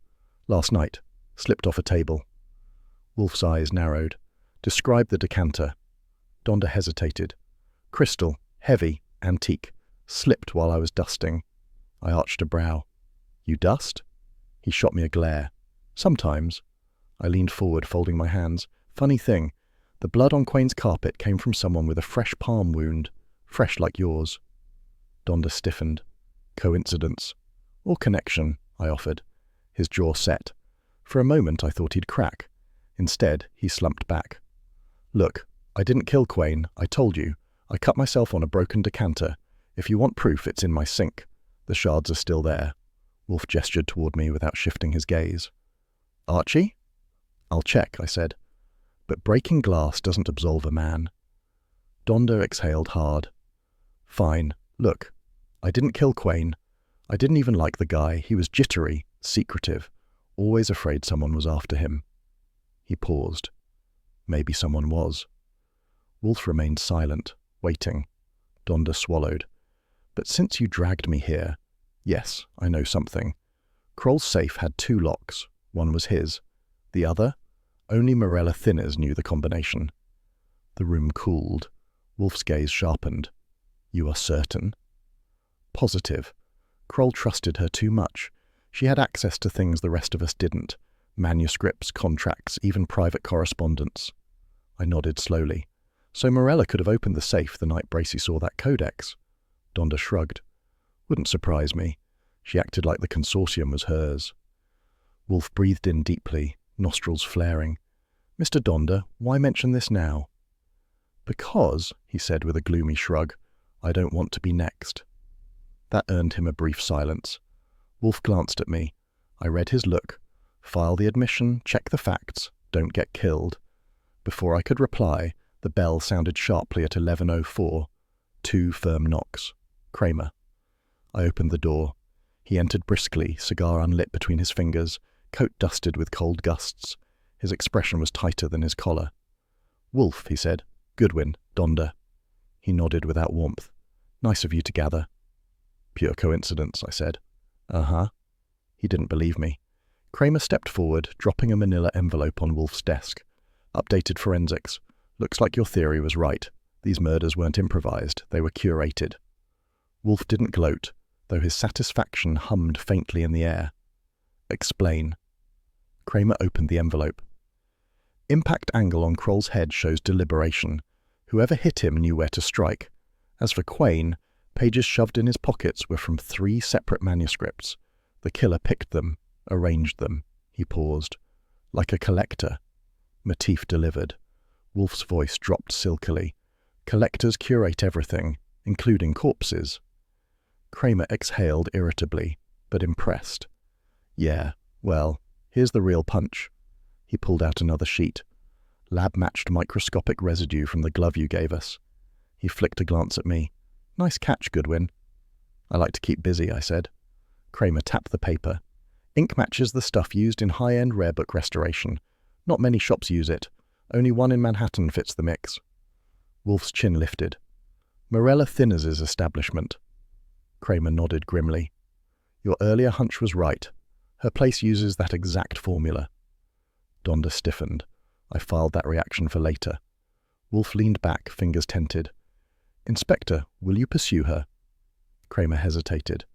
Last night. Slipped off a table. Wolfe's eyes narrowed. Describe the decanter. Donda hesitated. Crystal, heavy, antique. Slipped while I was dusting. I arched a brow. You dust? He shot me a glare. Sometimes. I leaned forward, folding my hands. Funny thing, the blood on Quain's carpet came from someone with a fresh palm wound. Fresh like yours. Donda stiffened. Coincidence. Or connection, I offered. His jaw set. For a moment I thought he'd crack. Instead, he slumped back. Look, I didn't kill Quain, I told you. I cut myself on a broken decanter. If you want proof, it's in my sink. The shards are still there. Wolfe gestured toward me without shifting his gaze. Archie? I'll check, I said. But breaking glass doesn't absolve a man. Donda exhaled hard. Fine, look. I didn't kill Quain. I didn't even like the guy. He was jittery, secretive, always afraid someone was after him. He paused. Maybe someone was. Wolfe remained silent, waiting. Donda swallowed. But since you dragged me here, yes, I know something. Kroll's safe had 2 locks. One was his. The other? Only Morella Thinners knew the combination. The room cooled. Wolfe's gaze sharpened. You are certain? Positive. Kroll trusted her too much. She had access to things the rest of us didn't. Manuscripts, contracts, even private correspondence. I nodded slowly. So Morella could have opened the safe the night Bracey saw that codex. Donda shrugged. Wouldn't surprise me. She acted like the consortium was hers. Wolfe breathed in deeply, nostrils flaring. Mr. Donda, why mention this now? Because, he said with a gloomy shrug, I don't want to be next. That earned him a brief silence. Wolfe glanced at me. I read his look. File the admission, check the facts, don't get killed. Before I could reply, the bell sounded sharply at 11:04. 2 firm knocks. Cramer. I opened the door. He entered briskly, cigar unlit between his fingers, coat dusted with cold gusts. His expression was tighter than his collar. Wolfe, he said. Goodwin, Donda. He nodded without warmth. Nice of you to gather. Pure coincidence, I said. Uh-huh. He didn't believe me. Cramer stepped forward, dropping a manila envelope on Wolfe's desk. Updated forensics. Looks like your theory was right. These murders weren't improvised, they were curated. Wolfe didn't gloat, though his satisfaction hummed faintly in the air. Explain. Cramer opened the envelope. Impact angle on Kroll's head shows deliberation. Whoever hit him knew where to strike. As for Quain, pages shoved in his pockets were from 3 separate manuscripts. The killer picked them, arranged them. He paused. Like a collector. Motif delivered. Wolfe's voice dropped silkily. Collectors curate everything, including corpses. Cramer exhaled irritably, but impressed. Yeah, well, here's the real punch. He pulled out another sheet. Lab-matched microscopic residue from the glove you gave us. He flicked a glance at me. Nice catch, Goodwin. I like to keep busy, I said. Cramer tapped the paper. Ink matches the stuff used in high-end rare book restoration. Not many shops use it. Only one in Manhattan fits the mix. Wolfe's chin lifted. Morella Thinners' establishment. Cramer nodded grimly. Your earlier hunch was right. Her place uses that exact formula. Donda stiffened. I filed that reaction for later. Wolfe leaned back, fingers tented. Inspector, will you pursue her? Cramer hesitated.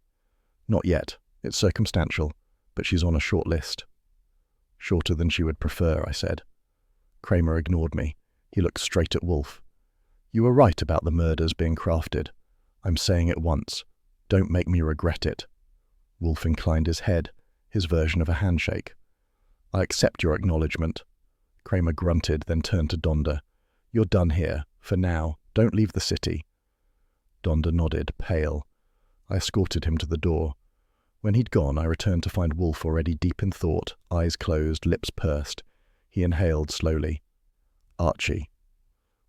Not yet. It's circumstantial, but she's on a short list. Shorter than she would prefer, I said. Cramer ignored me. He looked straight at Wolfe. You were right about the murders being crafted. I'm saying it once. Don't make me regret it. Wolfe inclined his head, his version of a handshake. I accept your acknowledgement. Cramer grunted, then turned to Donda. You're done here, for now. Don't leave the city. Donda nodded, pale. I escorted him to the door. When he'd gone, I returned to find Wolfe already deep in thought, eyes closed, lips pursed. He inhaled slowly. Archie.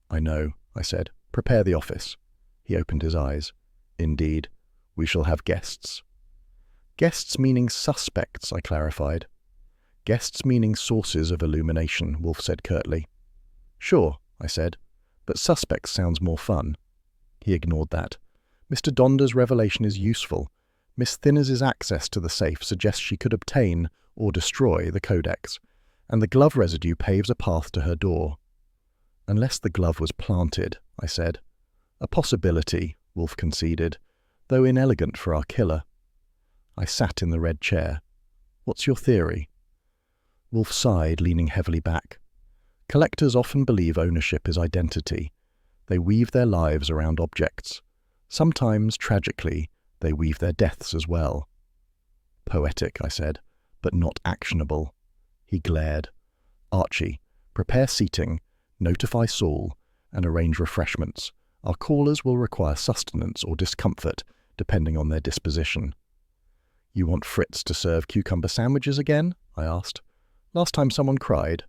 I know, I said. Prepare the office. He opened his eyes. Indeed. We shall have guests. Guests meaning suspects, I clarified. Guests meaning sources of illumination, Wolfe said curtly. Sure, I said, but suspects sounds more fun. He ignored that. Mr. Donder's revelation is useful. Miss Thinners's access to the safe suggests she could obtain or destroy the codex, and the glove residue paves a path to her door. Unless the glove was planted, I said. A possibility, Wolfe conceded, though inelegant for our killer. I sat in the red chair. What's your theory? Wolfe sighed, leaning heavily back. Collectors often believe ownership is identity. They weave their lives around objects. Sometimes, tragically, they weave their deaths as well. Poetic, I said, but not actionable. He glared. Archie, prepare seating, notify Saul, and arrange refreshments. Our callers will require sustenance or discomfort, depending on their disposition. You want Fritz to serve cucumber sandwiches again? I asked. Last time someone cried.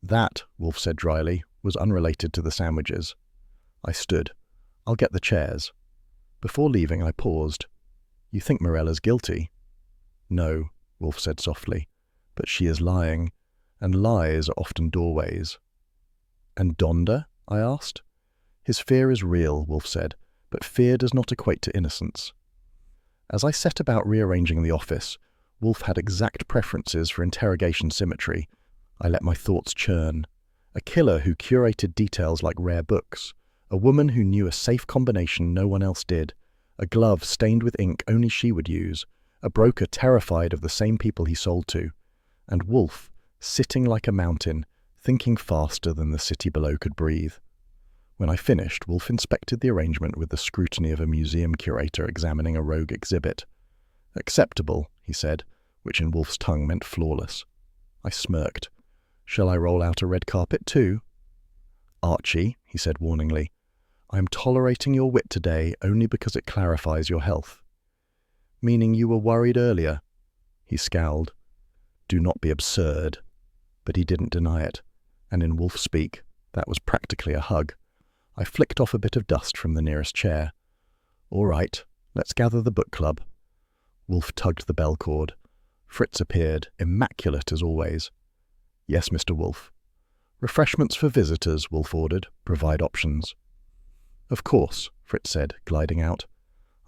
That, Wolfe said dryly, was unrelated to the sandwiches. I stood. I'll get the chairs. Before leaving, I paused. You think Morella's guilty? No, Wolfe said softly, but she is lying, and lies are often doorways. And Donder? I asked. His fear is real, Wolfe said, but fear does not equate to innocence. As I set about rearranging the office, Wolfe had exact preferences for interrogation symmetry. I let my thoughts churn. A killer who curated details like rare books. A woman who knew a safe combination no one else did. A glove stained with ink only she would use. A broker terrified of the same people he sold to. And Wolfe, sitting like a mountain, thinking faster than the city below could breathe. When I finished, Wolfe inspected the arrangement with the scrutiny of a museum curator examining a rogue exhibit. Acceptable, he said, which in Wolfe's tongue meant flawless. I smirked. Shall I roll out a red carpet too? Archie, he said warningly, I am tolerating your wit today only because it clarifies your health. Meaning you were worried earlier? He scowled. Do not be absurd. But he didn't deny it, and in Wolfe speak, that was practically a hug. I flicked off a bit of dust from the nearest chair. All right, let's gather the book club. Wolfe tugged the bell cord. Fritz appeared, immaculate as always. Yes, Mr. Wolfe. Refreshments for visitors, Wolfe ordered. Provide options. Of course, Fritz said, gliding out.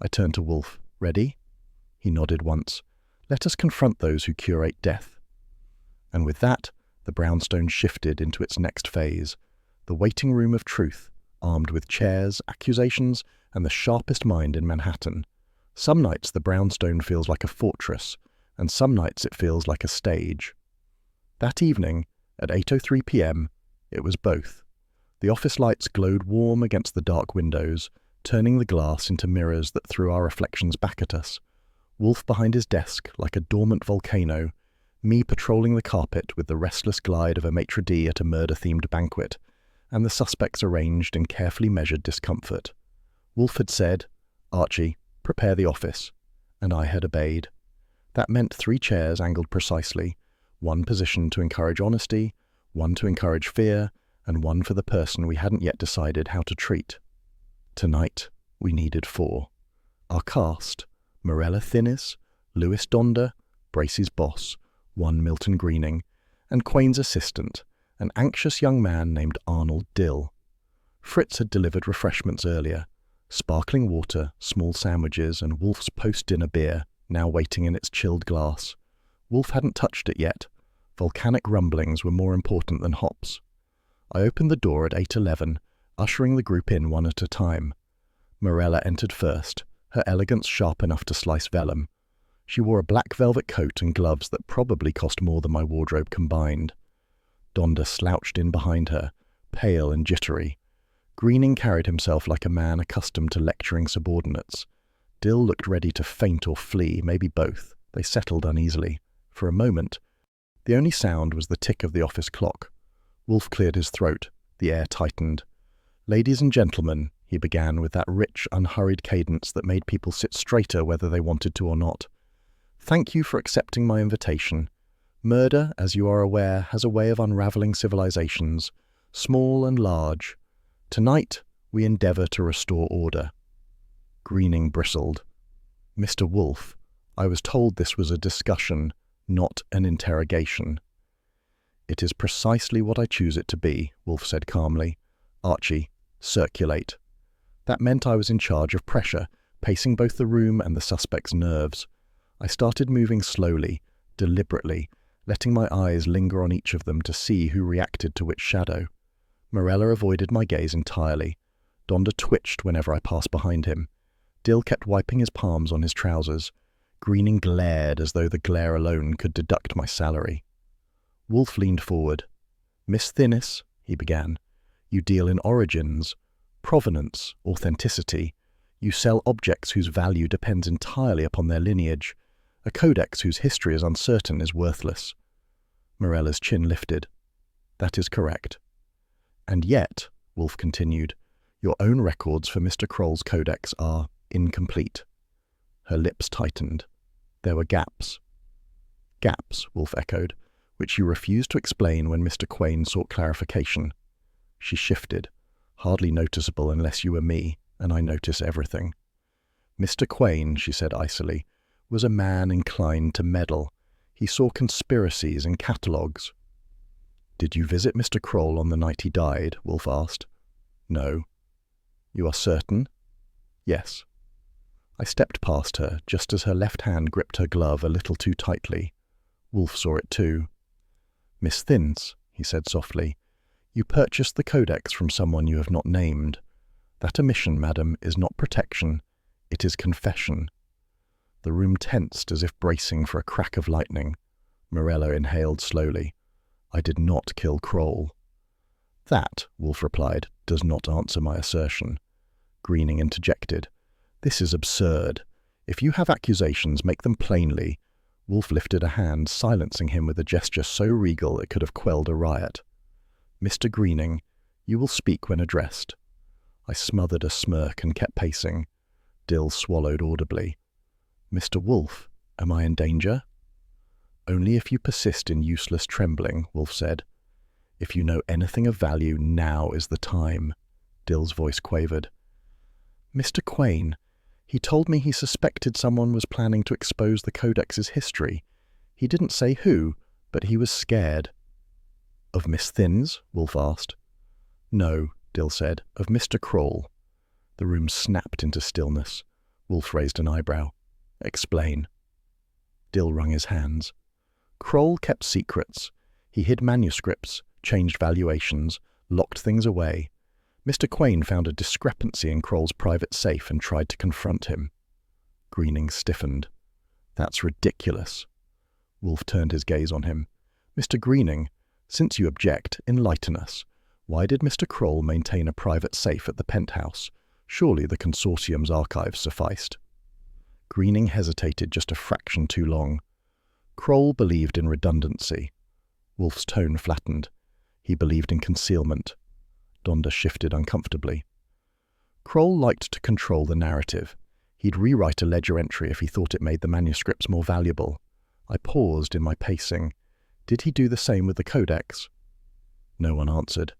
I turned to Wolfe. Ready? He nodded once. Let us confront those who curate death. And with that, the brownstone shifted into its next phase, the waiting room of truth, armed with chairs, accusations, and the sharpest mind in Manhattan. Some nights the brownstone feels like a fortress, and some nights it feels like a stage. That evening, at 8:03 p.m., it was both. The office lights glowed warm against the dark windows, turning the glass into mirrors that threw our reflections back at us. Wolfe behind his desk like a dormant volcano, me patrolling the carpet with the restless glide of a maitre d' at a murder-themed banquet, and the suspects arranged in carefully measured discomfort. Wolfe had said, Archie, prepare the office, and I had obeyed. That meant 3 chairs angled precisely, one positioned to encourage honesty, one to encourage fear, and one for the person we hadn't yet decided how to treat. Tonight, we needed 4. Our cast, Morella Thinnes, Lewis Donder, Bracey's boss, one Milton Greening, and Quain's assistant, an anxious young man named Arnold Dill. Fritz had delivered refreshments earlier, sparkling water, small sandwiches, and Wolfe's post-dinner beer, now waiting in its chilled glass. Wolfe hadn't touched it yet. Volcanic rumblings were more important than hops. I opened the door at 8:11, ushering the group in one at a time. Morella entered first, her elegance sharp enough to slice vellum. She wore a black velvet coat and gloves that probably cost more than my wardrobe combined. Donder slouched in behind her, pale and jittery. Greening carried himself like a man accustomed to lecturing subordinates. Dill looked ready to faint or flee, maybe both. They settled uneasily. For a moment, the only sound was the tick of the office clock. Wolfe cleared his throat. The air tightened. Ladies and gentlemen, he began with that rich, unhurried cadence that made people sit straighter whether they wanted to or not. Thank you for accepting my invitation. Murder, as you are aware, has a way of unraveling civilizations, small and large. Tonight, we endeavour to restore order. Greening bristled. Mr. Wolfe, I was told this was a discussion, not an interrogation. It is precisely what I choose it to be, Wolfe said calmly. Archie, circulate. That meant I was in charge of pressure, pacing both the room and the suspect's nerves. I started moving slowly, deliberately, letting my eyes linger on each of them to see who reacted to which shadow. Morella avoided my gaze entirely. Donda twitched whenever I passed behind him. Dill kept wiping his palms on his trousers. Greening glared as though the glare alone could deduct my salary. Wolfe leaned forward. "Miss Thinnis," he began, "you deal in origins, provenance, authenticity. You sell objects whose value depends entirely upon their lineage. A codex whose history is uncertain is worthless." Morella's chin lifted. "That is correct." "And yet," Wolfe continued, "your own records for Mr. Kroll's codex are incomplete." Her lips tightened. There were gaps. "Gaps," Wolfe echoed, "which you refused to explain when Mr. Quain sought clarification." She shifted, hardly noticeable unless you were me, and I notice everything. "Mr. Quain," she said icily, "was a man inclined to meddle. He saw conspiracies in catalogues." "Did you visit Mr. Kroll on the night he died?" Wolfe asked. "No." "You are certain?" "Yes." I stepped past her, just as her left hand gripped her glove a little too tightly. Wolfe saw it too. "Miss Thinns," he said softly, "you purchased the codex from someone you have not named. That omission, madam, is not protection, it is confession." The room tensed as if bracing for a crack of lightning. Morella inhaled slowly. "I did not kill Kroll." "That," Wolfe replied, "does not answer my assertion." Greening interjected. "This is absurd. If you have accusations, make them plainly." Wolfe lifted a hand, silencing him with a gesture so regal it could have quelled a riot. "Mr. Greening, you will speak when addressed." I smothered a smirk and kept pacing. Dill swallowed audibly. "Mr. Wolfe, am I in danger?" "Only if you persist in useless trembling," Wolfe said. "If you know anything of value, now is the time." Dill's voice quavered. "Mr. Quain, he told me he suspected someone was planning to expose the codex's history. He didn't say who, but he was scared." "Of Miss Thinns?" Wolfe asked. "No," Dill said, "of Mr. Kroll." The room snapped into stillness. Wolfe raised an eyebrow. "Explain." Dill wrung his hands. "Kroll kept secrets. He hid manuscripts, changed valuations, locked things away. Mr. Quain found a discrepancy in Kroll's private safe and tried to confront him." Greening stiffened. "That's ridiculous." Wolfe turned his gaze on him. "Mr. Greening, since you object, enlighten us. Why did Mr. Kroll maintain a private safe at the penthouse? Surely the consortium's archives sufficed." Greening hesitated just a fraction too long. "Kroll believed in redundancy." Wolfe's tone flattened. "He believed in concealment." Donda shifted uncomfortably. "Kroll liked to control the narrative. He'd rewrite a ledger entry if he thought it made the manuscripts more valuable." I paused in my pacing. "Did he do the same with the codex?" No one answered.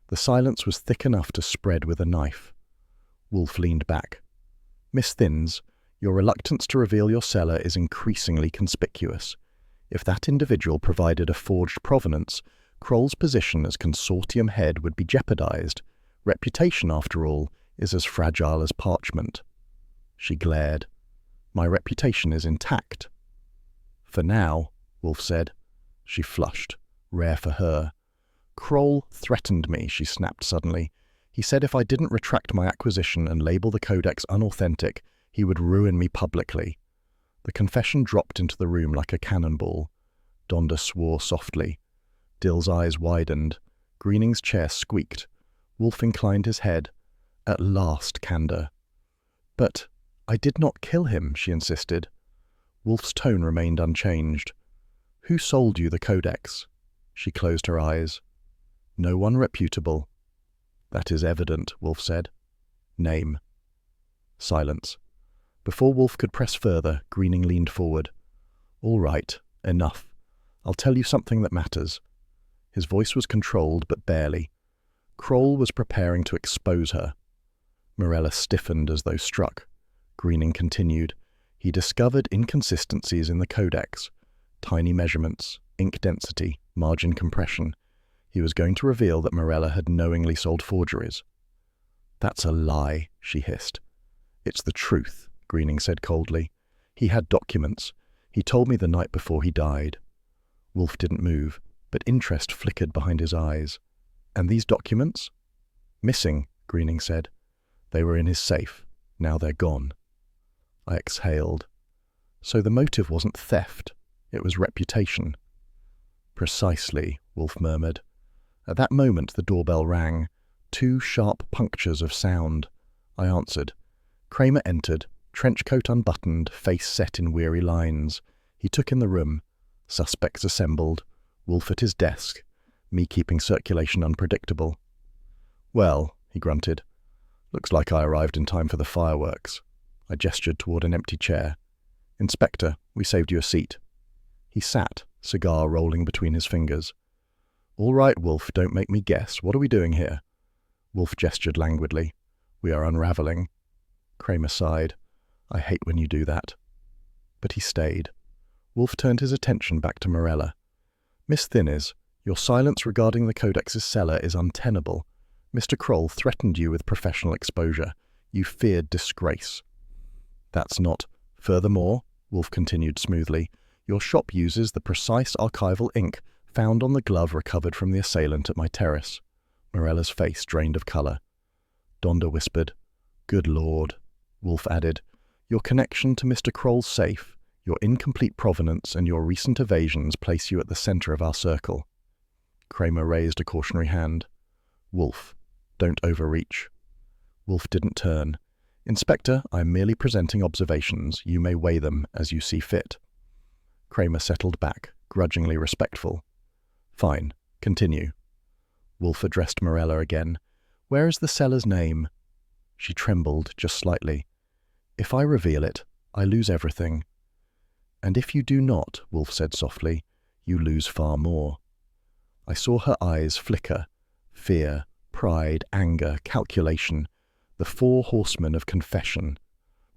The silence was thick enough to spread with a knife. Wolfe leaned back. "Miss Thinns, your reluctance to reveal your seller is increasingly conspicuous. If that individual provided a forged provenance, Kroll's position as consortium head would be jeopardized. Reputation, after all, is as fragile as parchment." She glared. "My reputation is intact." "For now," Wolfe said. She flushed, rare for her. "Kroll threatened me," she snapped suddenly. "He said if I didn't retract my acquisition and label the codex unauthentic, he would ruin me publicly." The confession dropped into the room like a cannonball. Donda swore softly. Dill's eyes widened. Greening's chair squeaked. Wolfe inclined his head. At last, candor. "But I did not kill him," she insisted. Wolfe's tone remained unchanged. "Who sold you the codex?" She closed her eyes. "No one reputable." "That is evident," Wolfe said. "Name." Silence. Before Wolfe could press further, Greening leaned forward. "All right, enough. I'll tell you something that matters." His voice was controlled, but barely. Kroll was preparing to expose her. Morella stiffened as though struck. Greening continued. "He discovered inconsistencies in the codex. Tiny measurements, ink density, margin compression. He was going to reveal that Morella had knowingly sold forgeries." That's a lie, she hissed. It's the truth, Greening said coldly. He had documents. He told me the night before he died. Wolfe didn't move, but interest flickered behind his eyes. And these documents? Missing, Greening said. They were in his safe. Now they're gone. I exhaled. So the motive wasn't theft. It was reputation. Precisely, Wolfe murmured. At that moment the doorbell rang. 2 sharp punctures of sound. I answered. Cramer entered, trench coat unbuttoned, face set in weary lines. He took in the room. Suspects assembled. Wolfe at his desk. Me keeping circulation unpredictable. Well, he grunted. Looks like I arrived in time for the fireworks. I gestured toward an empty chair. Inspector, we saved you a seat. He sat, cigar rolling between his fingers. All right, Wolfe, don't make me guess. What are we doing here? Wolfe gestured languidly. We are unravelling. Cramer sighed. I hate when you do that. But he stayed. Wolfe turned his attention back to Morella. Miss Thinnes, your silence regarding the Codex's cellar is untenable. Mr. Kroll threatened you with professional exposure. You feared disgrace. That's not. Furthermore, Wolfe continued smoothly, your shop uses the precise archival ink found on the glove recovered from the assailant at my terrace. Morella's face drained of colour. Donda whispered. Good Lord. Wolfe added, your connection to Mr. Kroll's safe, your incomplete provenance and your recent evasions place you at the centre of our circle. Cramer raised a cautionary hand. Wolfe, don't overreach. Wolfe didn't turn. Inspector, I'm merely presenting observations. You may weigh them as you see fit. Cramer settled back, grudgingly respectful. Fine, continue. Wolfe addressed Morella again. Where is the seller's name? She trembled just slightly. If I reveal it, I lose everything. And if you do not, Wolfe said softly, you lose far more. I saw her eyes flicker. Fear, pride, anger, calculation. The 4 horsemen of confession.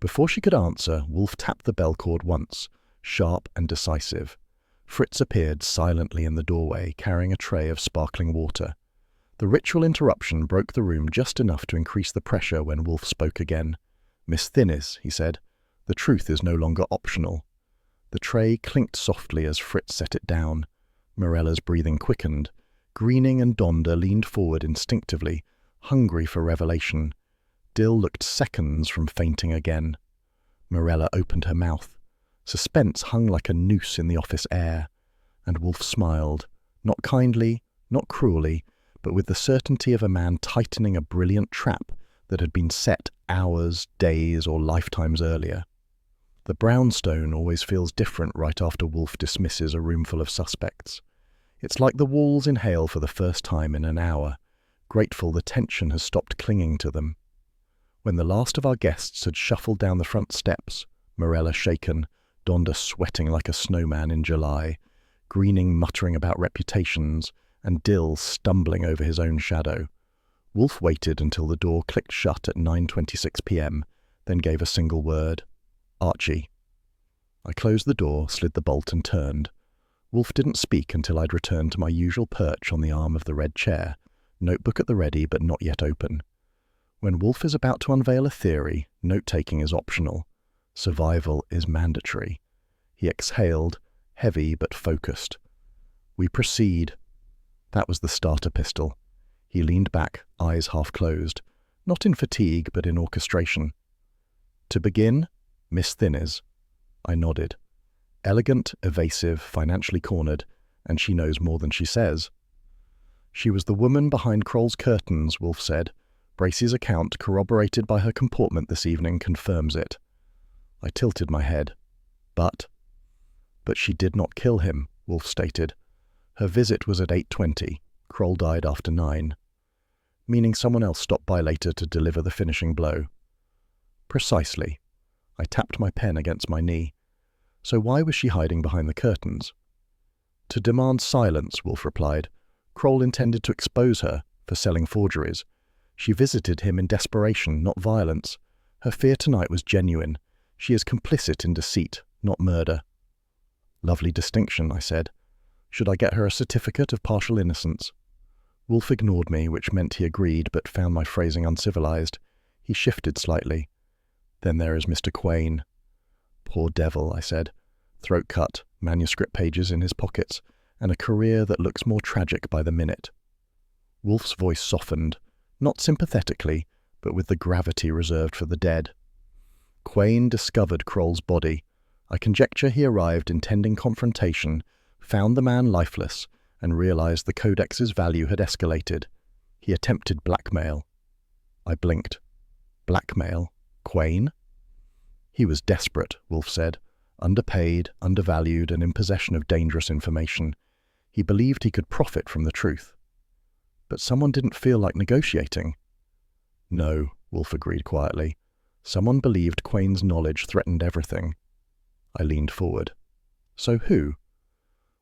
Before she could answer, Wolfe tapped the bell cord once, sharp and decisive. Fritz appeared silently in the doorway, carrying a tray of sparkling water. The ritual interruption broke the room just enough to increase the pressure when Wolfe spoke again. Miss Thinnes, he said, the truth is no longer optional. The tray clinked softly as Fritz set it down. Morella's breathing quickened. Greening and Donda leaned forward instinctively, hungry for revelation. Dill looked seconds from fainting again. Morella opened her mouth. Suspense hung like a noose in the office air. And Wolfe smiled, not kindly, not cruelly, but with the certainty of a man tightening a brilliant trap that had been set hours, days, or lifetimes earlier. The brownstone always feels different right after Wolfe dismisses a roomful of suspects. It's like the walls inhale for the first time in an hour, grateful the tension has stopped clinging to them. When the last of our guests had shuffled down the front steps, Morella shaken, Donda sweating like a snowman in July, Greening muttering about reputations, and Dill stumbling over his own shadow, Wolfe waited until the door clicked shut at 9:26 p.m., then gave a single word. Archie. I closed the door, slid the bolt and turned. Wolfe didn't speak until I'd returned to my usual perch on the arm of the red chair, notebook at the ready but not yet open. When Wolfe is about to unveil a theory, note-taking is optional. Survival is mandatory. He exhaled, heavy but focused. We proceed. That was the starter pistol. He leaned back, eyes half closed, not in fatigue but in orchestration. To begin, Miss Thinnes. I nodded. Elegant, evasive, financially cornered, and she knows more than she says. She was the woman behind Kroll's curtains, Wolfe said. Bracey's account, corroborated by her comportment this evening, confirms it. I tilted my head. But she did not kill him, Wolfe stated. Her visit was at 8:20. Kroll died after 9. Meaning someone else stopped by later to deliver the finishing blow. Precisely. I tapped my pen against my knee. So why was she hiding behind the curtains? To demand silence, Wolfe replied. Kroll intended to expose her for selling forgeries. She visited him in desperation, not violence. Her fear tonight was genuine. She is complicit in deceit, not murder. Lovely distinction, I said. Should I get her a certificate of partial innocence? Wolfe ignored me, which meant he agreed, but found my phrasing uncivilized. He shifted slightly. Then there is Mr. Quain. Poor devil, I said. Throat cut, manuscript pages in his pockets, and a career that looks more tragic by the minute. Wolfe's voice softened, not sympathetically, but with the gravity reserved for the dead. Quain discovered Kroll's body. I conjecture he arrived intending confrontation, found the man lifeless, and realized the Codex's value had escalated. He attempted blackmail. I blinked. Blackmail? Quain? He was desperate, Wolfe said. Underpaid, undervalued, and in possession of dangerous information. He believed he could profit from the truth. But someone didn't feel like negotiating. No, Wolfe agreed quietly. Someone believed Quain's knowledge threatened everything. I leaned forward. So who?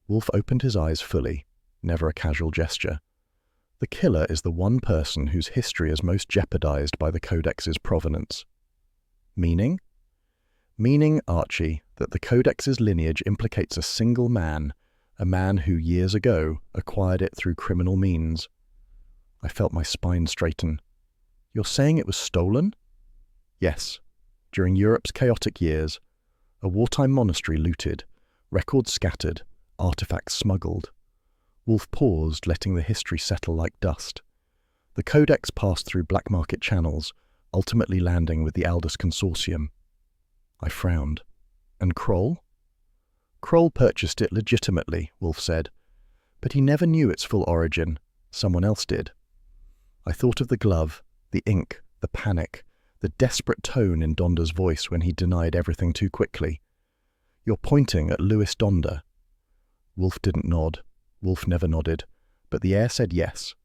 Wolfe opened his eyes fully, never a casual gesture. The killer is the one person whose history is most jeopardized by the Codex's provenance. Meaning? Meaning, Archie, that the Codex's lineage implicates a single man, a man who years ago acquired it through criminal means. I felt my spine straighten. You're saying it was stolen? Yes. During Europe's chaotic years, a wartime monastery looted, records scattered, artifacts smuggled. Wolfe paused, letting the history settle like dust. The Codex passed through black market channels, ultimately landing with the Aldous Consortium. I frowned. And Kroll? Kroll purchased it legitimately, Wolfe said. But he never knew its full origin. Someone else did. I thought of the glove, the ink, the panic, the desperate tone in Donda's voice when he denied everything too quickly. You're pointing at Louis Donda. Wolfe didn't nod. Wolfe never nodded, but the air said yes.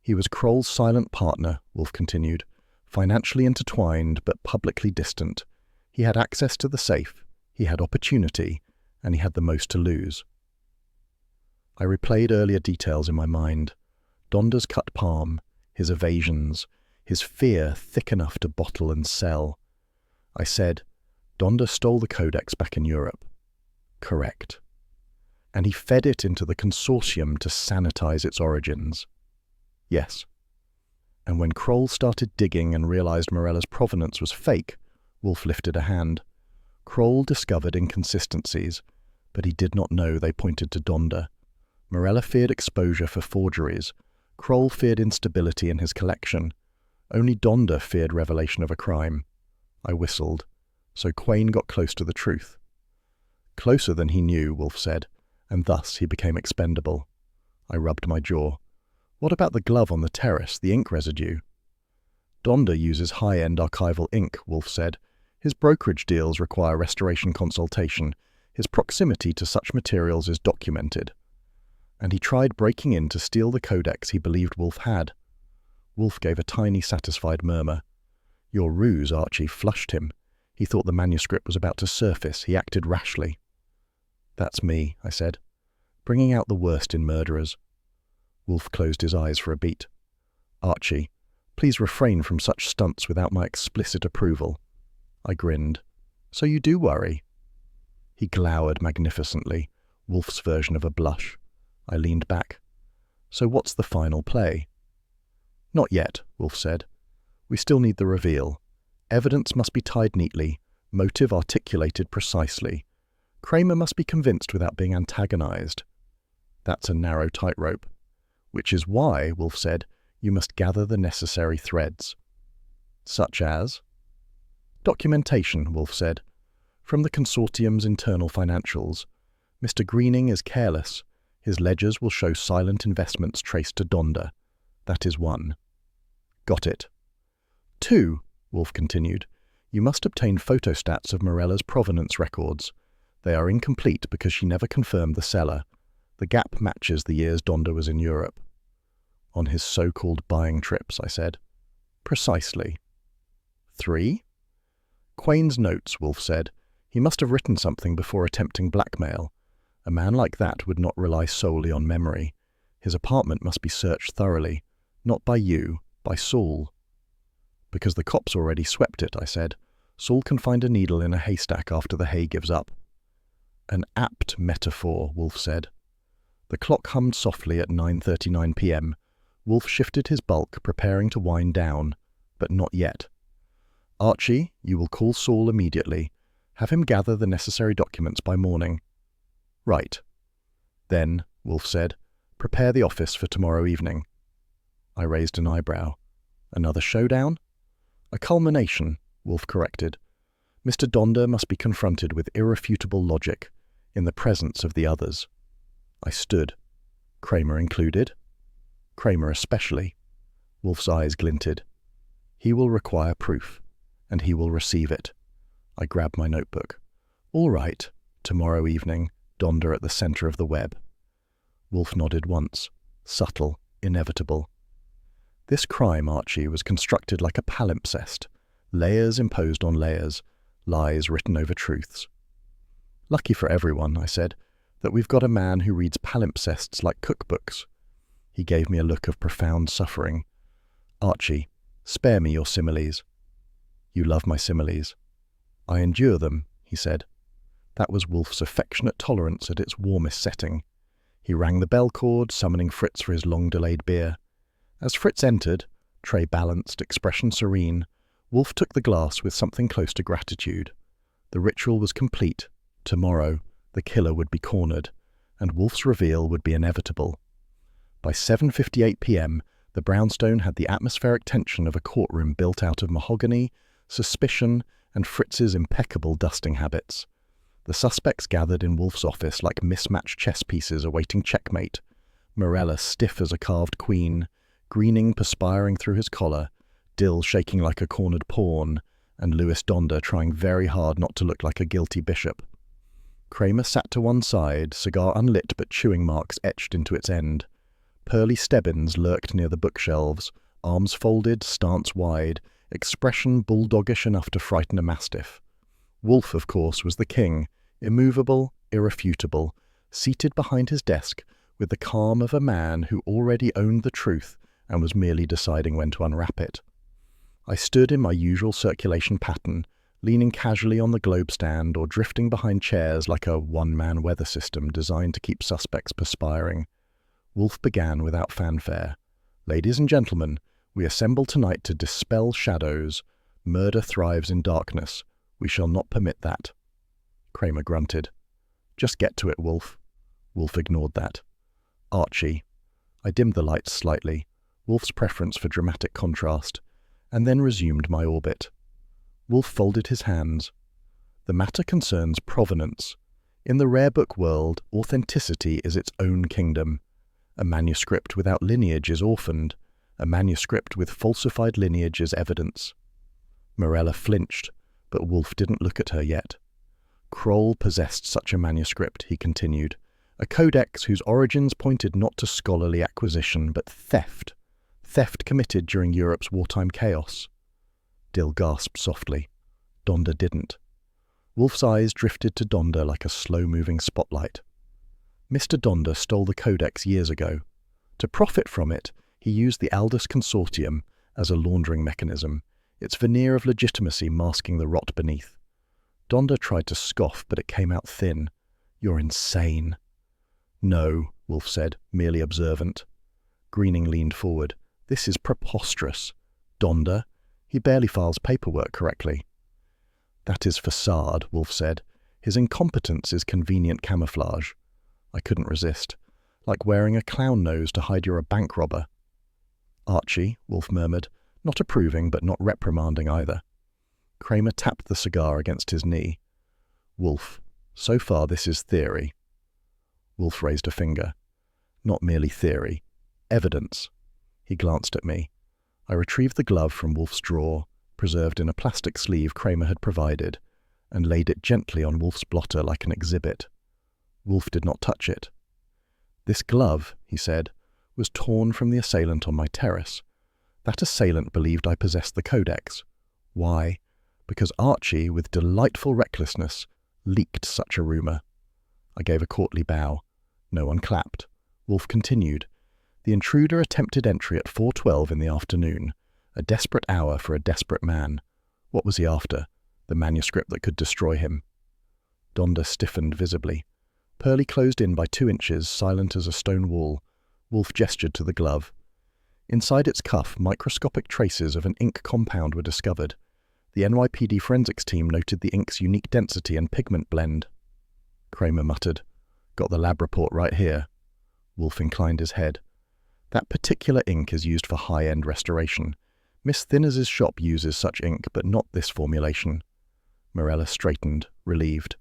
He was Kroll's silent partner, Wolfe continued, financially intertwined but publicly distant. He had access to the safe, he had opportunity, and he had the most to lose. I replayed earlier details in my mind. Donda's cut palm, his evasions, his fear thick enough to bottle and sell. I said, Donda stole the Codex back in Europe. Correct. And he fed it into the consortium to sanitize its origins. Yes. And when Kroll started digging and realized Morella's provenance was fake, Wolfe lifted a hand. Kroll discovered inconsistencies, but he did not know they pointed to Donda. Morella feared exposure for forgeries. Kroll feared instability in his collection. Only Donda feared revelation of a crime. I whistled. So Quain got close to the truth. Closer than he knew, Wolfe said, and thus he became expendable. I rubbed my jaw. What about the glove on the terrace, the ink residue? Donda uses high-end archival ink, Wolfe said. His brokerage deals require restoration consultation. His proximity to such materials is documented. And he tried breaking in to steal the Codex he believed Wolfe had. Wolfe gave a tiny, satisfied murmur. Your ruse, Archie, flushed him. He thought the manuscript was about to surface. He acted rashly. That's me, I said, bringing out the worst in murderers. Wolfe closed his eyes for a beat. Archie, please refrain from such stunts without my explicit approval. I grinned. So you do worry? He glowered magnificently, Wolfe's version of a blush. I leaned back. So what's the final play? Not yet, Wolfe said. We still need the reveal. Evidence must be tied neatly, motive articulated precisely. Cramer must be convinced without being antagonized. That's a narrow tightrope. Which is why, Wolfe said, you must gather the necessary threads. Such as? Documentation, Wolfe said. From the consortium's internal financials. Mr. Greening is careless. His ledgers will show silent investments traced to Donda. That is one. Got it. 2, Wolfe continued. You must obtain photostats of Morella's provenance records. They are incomplete because she never confirmed the seller. The gap matches the years Donda was in Europe. On his so-called buying trips, I said. Precisely. 3? Quain's notes, Wolfe said. He must have written something before attempting blackmail. A man like that would not rely solely on memory. His apartment must be searched thoroughly. Not by you, by Saul. Because the cops already swept it, I said. Saul can find a needle in a haystack after the hay gives up. An apt metaphor, Wolfe said. The clock hummed softly at 9:39 p.m. Wolfe shifted his bulk, preparing to wind down, but not yet. "Archie, you will call Saul immediately. Have him gather the necessary documents by morning." "Right." "Then," Wolfe said, "prepare the office for tomorrow evening." I raised an eyebrow. "Another showdown?" "A culmination," Wolfe corrected. "Mr. Donder must be confronted with irrefutable logic, in the presence of the others." I stood. "Cramer included?" "Cramer especially." Wolfe's eyes glinted. "He will require proof, and he will receive it." I grabbed my notebook. "All right, tomorrow evening, Donder at the center of the web." Wolfe nodded once. Subtle, inevitable. "This crime, Archie, was constructed like a palimpsest. Layers imposed on layers, lies written over truths." "Lucky for everyone," I said, "that we've got a man who reads palimpsests like cookbooks." He gave me a look of profound suffering. "Archie, spare me your similes." "You love my similes." "I endure them," he said. That was Wolfe's affectionate tolerance at its warmest setting. He rang the bell cord, summoning Fritz for his long-delayed beer. As Fritz entered, tray balanced, expression serene, Wolfe took the glass with something close to gratitude. The ritual was complete. Tomorrow, the killer would be cornered, and Wolfe's reveal would be inevitable. By 7:58 p.m., the brownstone had the atmospheric tension of a courtroom built out of mahogany, suspicion, and Fritz's impeccable dusting habits. The suspects gathered in Wolfe's office like mismatched chess pieces awaiting checkmate. Morella stiff as a carved queen, Greening perspiring through his collar, Dill shaking like a cornered pawn, and Louis Donder trying very hard not to look like a guilty bishop. Cramer sat to one side, cigar unlit but chewing marks etched into its end. Pearly Stebbins lurked near the bookshelves, arms folded, stance wide, expression bulldogish enough to frighten a mastiff. Wolfe, of course, was the king, immovable, irrefutable, seated behind his desk with the calm of a man who already owned the truth and was merely deciding when to unwrap it. I stood in my usual circulation pattern, leaning casually on the globe stand or drifting behind chairs like a one-man weather system designed to keep suspects perspiring. Wolfe began without fanfare. "Ladies and gentlemen, we assemble tonight to dispel shadows. Murder thrives in darkness. We shall not permit that." Cramer grunted. "Just get to it, Wolfe." Wolfe ignored that. "Archie." I dimmed the lights slightly, Wolfe's preference for dramatic contrast, and then resumed my orbit. Wolfe folded his hands. "The matter concerns provenance. In the rare book world, authenticity is its own kingdom. A manuscript without lineage is orphaned. A manuscript with falsified lineage is evidence." Morella flinched, but Wolfe didn't look at her yet. "Kroll possessed such a manuscript," he continued, "a codex whose origins pointed not to scholarly acquisition, but theft. Theft committed during Europe's wartime chaos." Dill gasped softly. Donder didn't. Wolfe's eyes drifted to Donder like a slow-moving spotlight. "Mr. Donder stole the codex years ago. To profit from it, he used the Aldous Consortium as a laundering mechanism, its veneer of legitimacy masking the rot beneath." Donder tried to scoff, but it came out thin. "You're insane." "No," Wolfe said, merely observant. Greening leaned forward. "This is preposterous. Donder, he barely files paperwork correctly." "That is facade," Wolfe said. "His incompetence is convenient camouflage." I couldn't resist. "Like wearing a clown nose to hide you're a bank robber." "Archie," Wolfe murmured, not approving but not reprimanding either. Cramer tapped the cigar against his knee. "Wolfe, so far this is theory." Wolfe raised a finger. "Not merely theory. Evidence." He glanced at me. I retrieved the glove from Wolfe's drawer, preserved in a plastic sleeve Cramer had provided, and laid it gently on Wolfe's blotter like an exhibit. Wolfe did not touch it. "This glove," he said, "was torn from the assailant on my terrace. That assailant believed I possessed the codex. Why? Because Archie, with delightful recklessness, leaked such a rumor." I gave a courtly bow. No one clapped. Wolfe continued. "The intruder attempted entry at 4:12 in the afternoon, a desperate hour for a desperate man. What was he after? The manuscript that could destroy him." Donder stiffened visibly. Pearlie closed in by 2 inches, silent as a stone wall. Wolfe gestured to the glove. Inside its cuff, microscopic traces of an ink compound were discovered. The NYPD forensics team noted the ink's unique density and pigment blend. Cramer muttered, "Got the lab report right here." Wolfe inclined his head. "That particular ink is used for high-end restoration. Miss Thinners's shop uses such ink, but not this formulation." Morella straightened, relieved.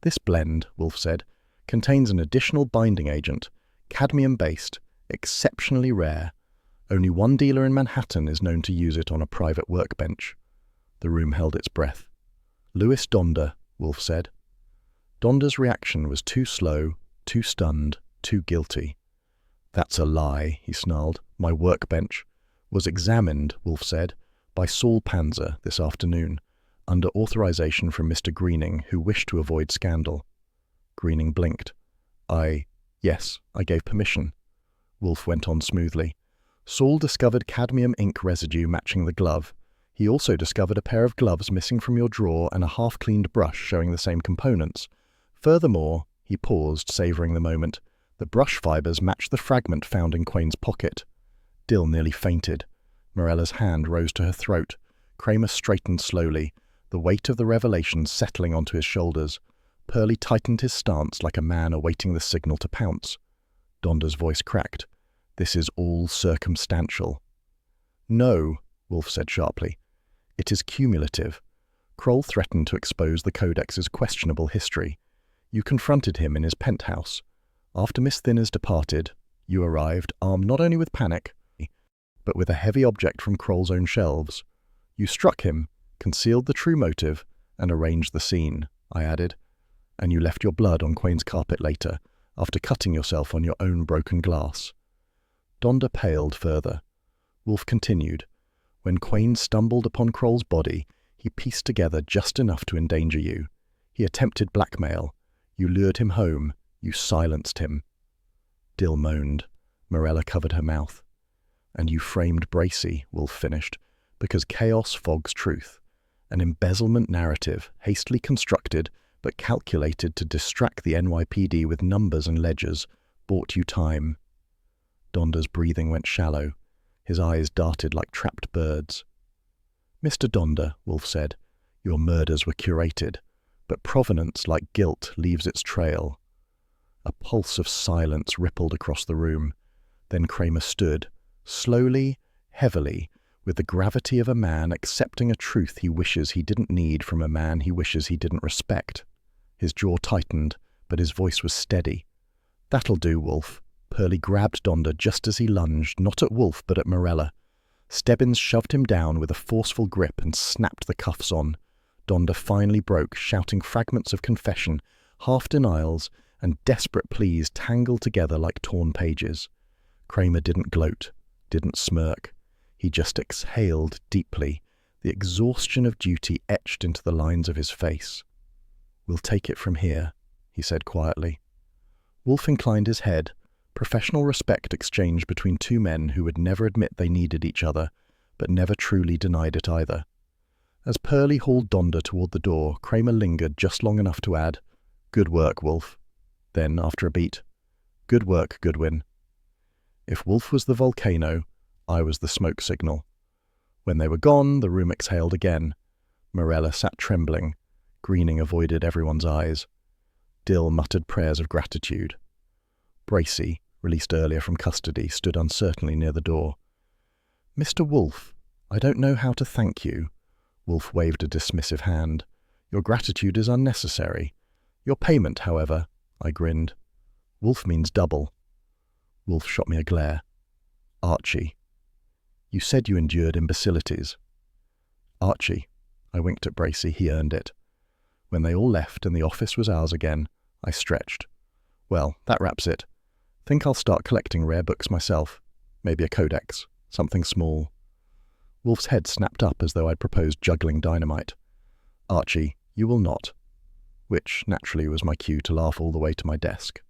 "This blend," Wolfe said, "contains an additional binding agent, cadmium-based, exceptionally rare. Only one dealer in Manhattan is known to use it on a private workbench." The room held its breath. "Louis Donder," Wolfe said. Donder's reaction was too slow, too stunned, too guilty. "That's a lie," he snarled. "My workbench was examined," Wolfe said, "by Saul Panzer this afternoon, under authorization from Mr. Greening, who wished to avoid scandal." Greening blinked. Yes, I gave permission." Wolfe went on smoothly. "Saul discovered cadmium ink residue matching the glove. He also discovered a pair of gloves missing from your drawer and a half-cleaned brush showing the same components. Furthermore," he paused, savouring the moment, "the brush fibres matched the fragment found in Quain's pocket." Dill nearly fainted. Morella's hand rose to her throat. Cramer straightened slowly, the weight of the revelation settling onto his shoulders. Pearlie tightened his stance like a man awaiting the signal to pounce. Donder's voice cracked. "This is all circumstantial." "No," Wolfe said sharply. "It is cumulative. Kroll threatened to expose the Codex's questionable history. You confronted him in his penthouse. After Miss Thinners departed, you arrived, armed not only with panic, but with a heavy object from Kroll's own shelves. You struck him, concealed the true motive, and arranged the scene," I added. "And you left your blood on Quain's carpet later, after cutting yourself on your own broken glass." Donder paled further. Wolfe continued. "When Quain stumbled upon Kroll's body, he pieced together just enough to endanger you. He attempted blackmail. You lured him home. You silenced him." Dill moaned. Morella covered her mouth. "And you framed Bracey," Wolfe finished, "because chaos fogs truth. An embezzlement narrative, hastily constructed, but calculated to distract the NYPD with numbers and ledgers, bought you time." Donder's breathing went shallow. His eyes darted like trapped birds. "Mr. Donder," Wolfe said, "your murders were curated, but provenance, like guilt, leaves its trail." A pulse of silence rippled across the room. Then Cramer stood, slowly, heavily, with the gravity of a man accepting a truth he wishes he didn't need from a man he wishes he didn't respect. His jaw tightened, but his voice was steady. "That'll do, Wolfe." Pearlie grabbed Donder just as he lunged, not at Wolfe but at Morella. Stebbins shoved him down with a forceful grip and snapped the cuffs on. Donder finally broke, shouting fragments of confession, half-denials, and desperate pleas tangled together like torn pages. Cramer didn't gloat, didn't smirk. He just exhaled deeply, the exhaustion of duty etched into the lines of his face. "We'll take it from here," he said quietly. Wolfe inclined his head. Professional respect exchanged between two men who would never admit they needed each other, but never truly denied it either. As Pearlie hauled Donder toward the door, Cramer lingered just long enough to add, "Good work, Wolfe." Then, after a beat, "Good work, Goodwin." If Wolfe was the volcano, I was the smoke signal. When they were gone, the room exhaled again. Morella sat trembling. Greening avoided everyone's eyes. Dill muttered prayers of gratitude. Bracey, released earlier from custody, stood uncertainly near the door. "Mr. Wolfe, I don't know how to thank you." Wolfe waved a dismissive hand. "Your gratitude is unnecessary. Your payment, however," I grinned. "Wolfe means double." Wolfe shot me a glare. "Archie. You said you endured imbecilities." "Archie." I winked at Bracey. He earned it. When they all left and the office was ours again, I stretched. "Well, that wraps it. Think I'll start collecting rare books myself. Maybe a codex. Something small." Wolfe's head snapped up as though I'd proposed juggling dynamite. "Archie, you will not." Which, naturally, was my cue to laugh all the way to my desk.